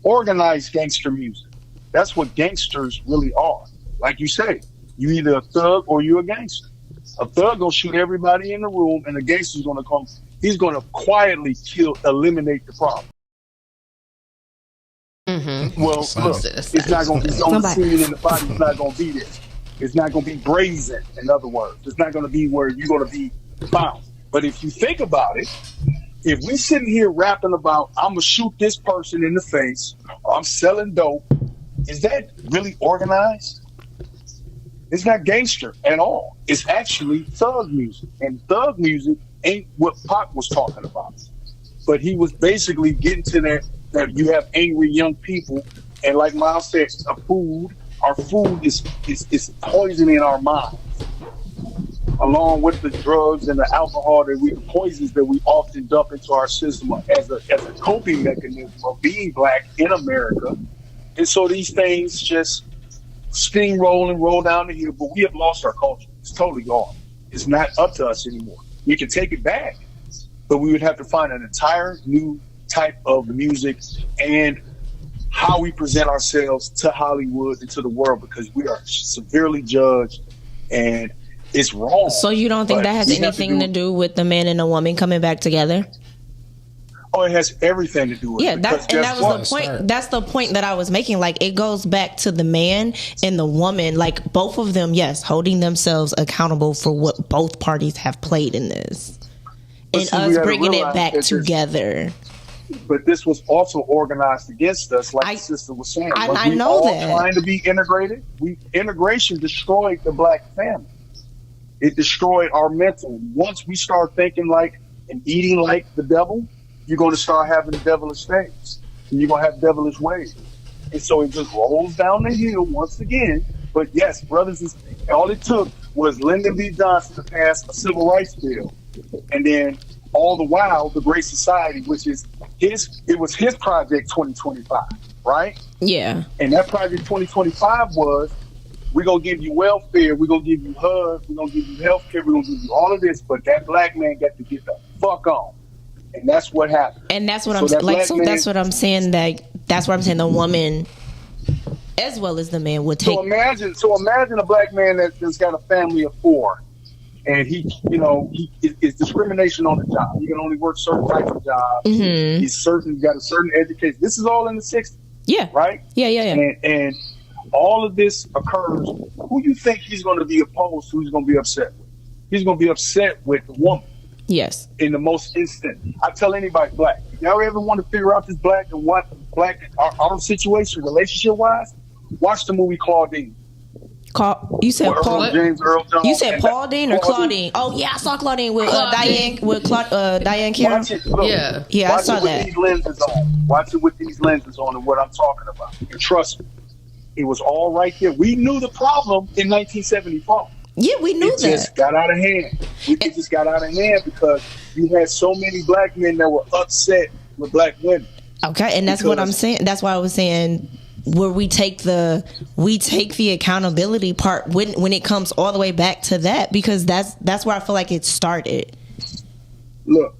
organized gangster music. That's what gangsters really are. Like you say, you either a thug or you a gangster. A thug gonna shoot everybody in the room, and a gangster's gonna come. He's gonna quietly eliminate the problem. Well, look, it's not going to be on the scene in the body. It's not going to be there. It's not going to be brazen, in other words. It's not going to be where you're going to be found. But if you think about it, if we sitting here rapping about, I'm going to shoot this person in the face, or I'm selling dope, is that really organized? It's not gangster at all. It's actually thug music. And thug music ain't what Pac was talking about. But he was basically getting to that you have angry young people, and like Miles said, our food is poisoning our minds. along with the drugs and the alcohol the poisons that we often dump into our system as a coping mechanism of being black in America. And so these things just steamroll and roll down the hill, but we have lost our culture. It's totally gone. It's not up to us anymore. We can take it back, but we would have to find an entire new type of music and how we present ourselves to Hollywood and to the world, because we are severely judged and it's wrong. So you don't think that has anything to do with the man and the woman coming back together? Oh, it has everything to do with it. That was the point. That's the point that I was making. Like, it goes back to the man and the woman, like both of them, yes, holding themselves accountable for what both parties have played in this, and us bringing it back together. But this was also organized against us, like the sister was saying. I know that. Trying to be integrated. Integration destroyed the black family. It destroyed our mental. Once we start thinking like and eating like the devil, you're going to start having devilish things. And you're going to have devilish ways. And so it just rolls down the hill once again. But yes, brothers, all it took was Lyndon B. Johnson to pass a civil rights bill. And then all the while, the Great Society, which is it was his project 2025, right? Yeah. And that project 2025 was, we're going to give you welfare, we're going to give you HUD, we're going to give you health care, we're going to give you all of this, but that black man got to get the fuck on. And that's what happened. And that's what that's what I'm saying, that's what I'm saying, the woman as well as the man would take. So imagine a black man that's got a family of 4, and he it's discrimination on the job. He can only work certain types of jobs. Mm-hmm. He's got a certain education. This is all in the 60s. Yeah. Right? Yeah. And all of this occurs. Who you think he's going to be opposed to? Who's going to be upset with? He's going to be upset with the woman. Yes. In the most instant. I tell anybody black, if y'all ever want to figure out this black and white, our situation relationship wise, watch the movie Claudine. You said Paul. James Earl Jones. You said Pauldine or Claudine? Oh yeah, I saw Claudine with Diane Karen. Yeah, I saw that. Watch it with these lenses on and what I'm talking about. And trust me, it was all right there. We knew the problem in 1974. Yeah, we knew that. It just got out of hand. It just got out of hand because you had so many black men that were upset with black women. Okay, and that's what I'm saying. That's why I was saying, where we take the accountability part when it comes all the way back to that, because that's where I feel like it started. Look,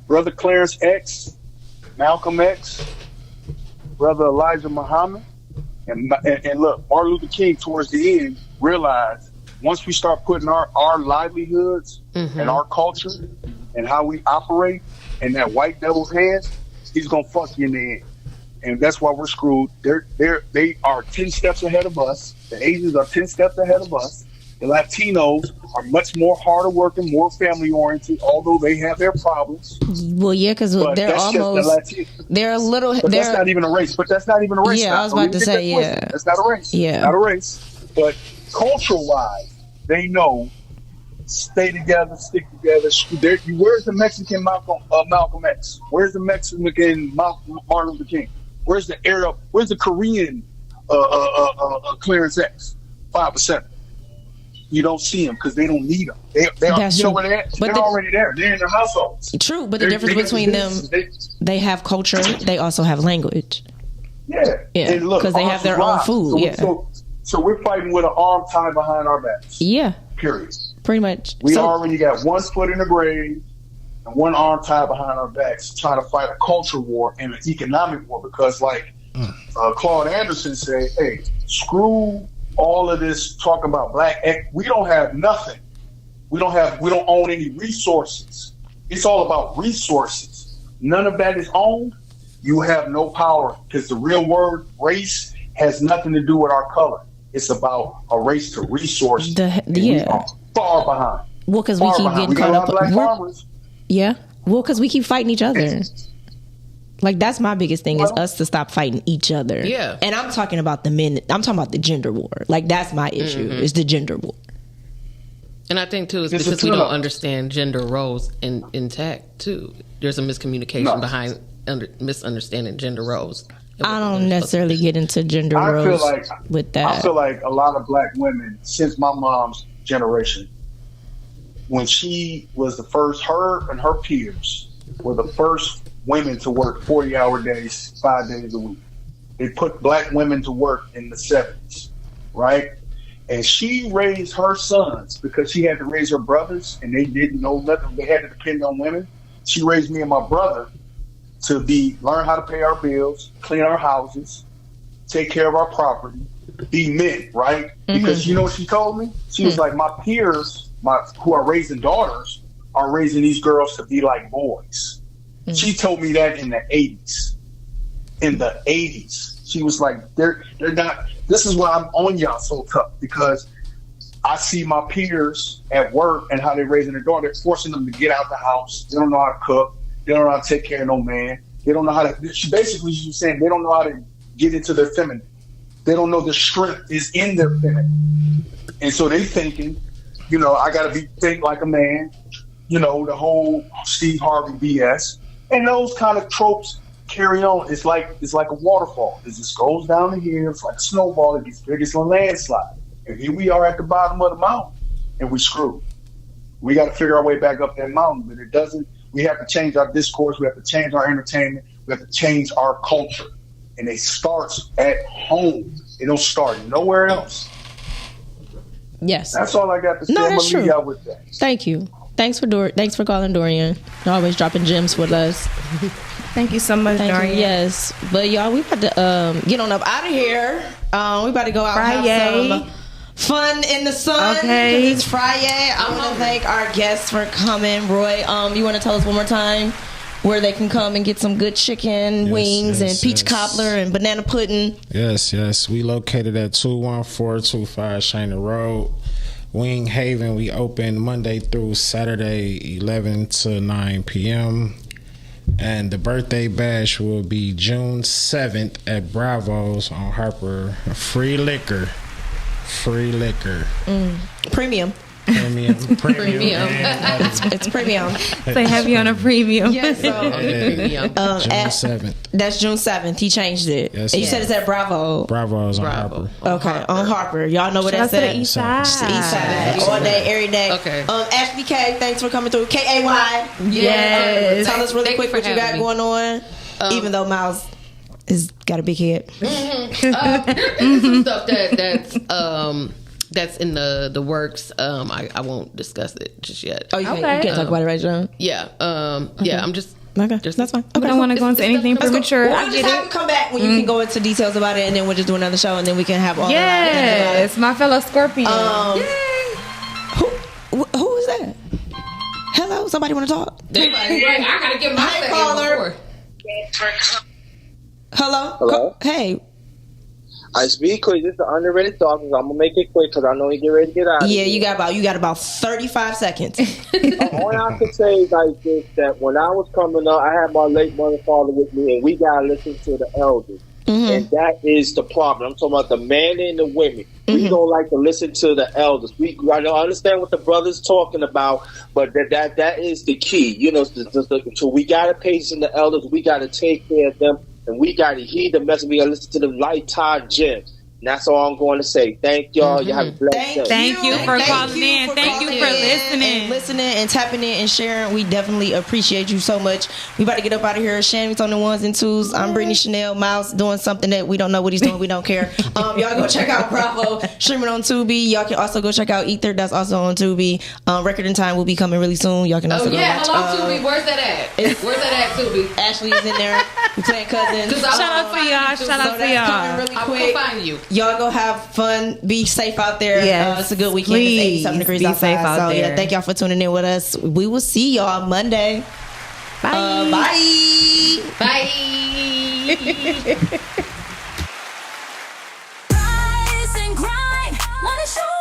Brother Clarence X, Malcolm X, Brother Elijah Muhammad, and look, Martin Luther King towards the end realized, once we start putting our livelihoods and our culture and how we operate in that white devil's hands, he's gonna fuck you in the end. And that's why we're screwed. They are 10 steps ahead of us. The Asians are 10 steps ahead of us. The Latinos are much more harder working, more family oriented, although they have their problems. Well, yeah, because they're almost, they're a little. But that's not even a race. Yeah, I was about to say, yeah. That's not a race. Yeah. Not a race. But cultural wise, they know, stay together, stick together. Where's the Mexican Malcolm X? Where's the Mexican Martin Luther King? Where's the Arab? Where's the Korean Clarence X? 5%. You don't see them because they don't need them. They are, you know where they're at? They're already there. They're in their households. True, but the difference between them, they have culture. They also have language. Yeah, because they have their own food. So we're fighting with an arm tied behind our backs. Yeah. Period. Pretty much. We already got one foot in the grave and one arm tied behind our backs, trying to fight a culture war and an economic war. Because, like Claude Anderson said, hey, screw all of this talking about black. We don't have nothing. We don't own any resources. It's all about resources. None of that is owned. You have no power, because the real word race has nothing to do with our color. It's about a race to resources. We are far behind. Well, because we keep getting caught up. Black farmers. Yeah. Well, because we keep fighting each other. Like, that's my biggest thing, is us to stop fighting each other. Yeah. And I'm talking about the men. I'm talking about the gender war. Like, that's my issue, is the gender war. And I think, too, it's because we don't understand gender roles intact, too. There's a miscommunication behind misunderstanding gender roles. I don't necessarily get into gender roles with that. I feel like a lot of black women, since my mom's generation, when she was the first, her and her peers were the first women to work 40-hour days, 5 days a week. They put black women to work in the 70s, right? And she raised her sons because she had to raise her brothers and they didn't know nothing. They had to depend on women. She raised me and my brother to learn how to pay our bills, clean our houses, take care of our property, be men, right? Because you know what she told me? She was like, my peers, who are raising daughters, are raising these girls to be like boys. She told me that in the 80s. In the 80s. She was like, they're not, this is why I'm on y'all so tough, because I see my peers at work and how they're raising their daughter. They're forcing them to get out the house. They don't know how to cook. They don't know how to take care of no man. They don't know how to, basically she's saying they don't know how to get into their feminine. They don't know the strength is in their feminine. And so they thinking, you know, I got to think like a man, you know, the whole Steve Harvey BS. And those kind of tropes carry on. It's like a waterfall. It just goes down to here. It's like a snowball. It gets big as a landslide. And here we are at the bottom of the mountain, and we screwed. We got to figure our way back up that mountain, but it doesn't. We have to change our discourse. We have to change our entertainment. We have to change our culture. And it starts at home. It don't start nowhere else. Yes. That's all I got to say. No, I'm that's gonna leave true. y'all with that. Thank you. Thanks for calling Dorian. You're always dropping gems with us. Thank you so much, Dorian. Yes. But y'all, we about to get on up out of here. We about to go out and have some fun in the sun. Okay. 'Cause it's Friday. I want to thank our guests for coming. Roy, you want to tell us one more time where they can come and get some good chicken wings and peach cobbler and banana pudding? Yes. We located at 21425 Shana Road, Wing Haven. We open Monday through Saturday, 11 to 9 p.m. And the birthday bash will be June 7th at Bravo's on Harper. Free liquor. Premium. It's premium. They have you on a premium. Yes. June 7th. That's June 7th. He changed it. Yes, And you said it's at Bravo. Bravo's on Harper. Okay, on Harper. Y'all know what Shout that's out to at? the East Side. East Side. All day, every day. Okay. Ashley K, thanks for coming through. KAY. Yes. Tell us really Thank quick you what for you got having me. going on. Even though Miles has got a big head. There's some stuff that's in the works. I won't discuss it just yet. Oh, you can't talk about it right now? Yeah. I'm just. Okay, that's fine. I don't want to go into anything premature. We'll I just get have it. to come back when you can go into details about it, and then we'll just do another show, and then we can have all Yes, my fellow Scorpion. who is that? Hello, somebody want to talk? I gotta get my second caller. Hello. Hey. I speak quick. This is the underrated talk. I'm gonna make it quick because I know you get ready to get out. Yeah, you got about 35 seconds. All I can say is like this: that when I was coming up, I had my late mother father with me, and we gotta listen to the elders. And that is the problem. I'm talking about the men and the women. We don't like to listen to the elders. I don't understand what the brother's talking about, but that is the key. You know, so we gotta patient the elders. We gotta take care of them. And we got to heed the message. We got to listen to the lifetime gems. And that's all I'm going to say. Thank y'all. You have a blessed day. Thank you for calling in. Thank you for listening and tapping in and sharing. We definitely appreciate you so much. We about to get up out of here. Shannon on the ones and twos. I'm Brittany Chanel. Miles doing something that we don't know what he's doing. We don't care. Y'all go check out Bravo streaming on Tubi. Y'all can also go check out Ether. That's also on Tubi. Record in Time will be coming really soon. Y'all can also go watch. Hello, Tubi. Where's that at? Where's that at, Tubi? Ashley is in there. We playing cousins. Shout out to y'all. Shout out to y'all. Really I'll quick. go find you. Y'all go have fun. Be safe out there. Yes, it's a good weekend. please It's 87 degrees be outside. safe out so there. yeah, thank y'all for tuning in with us. We will see y'all Monday. Bye. Bye. Rise and grind. Wanna show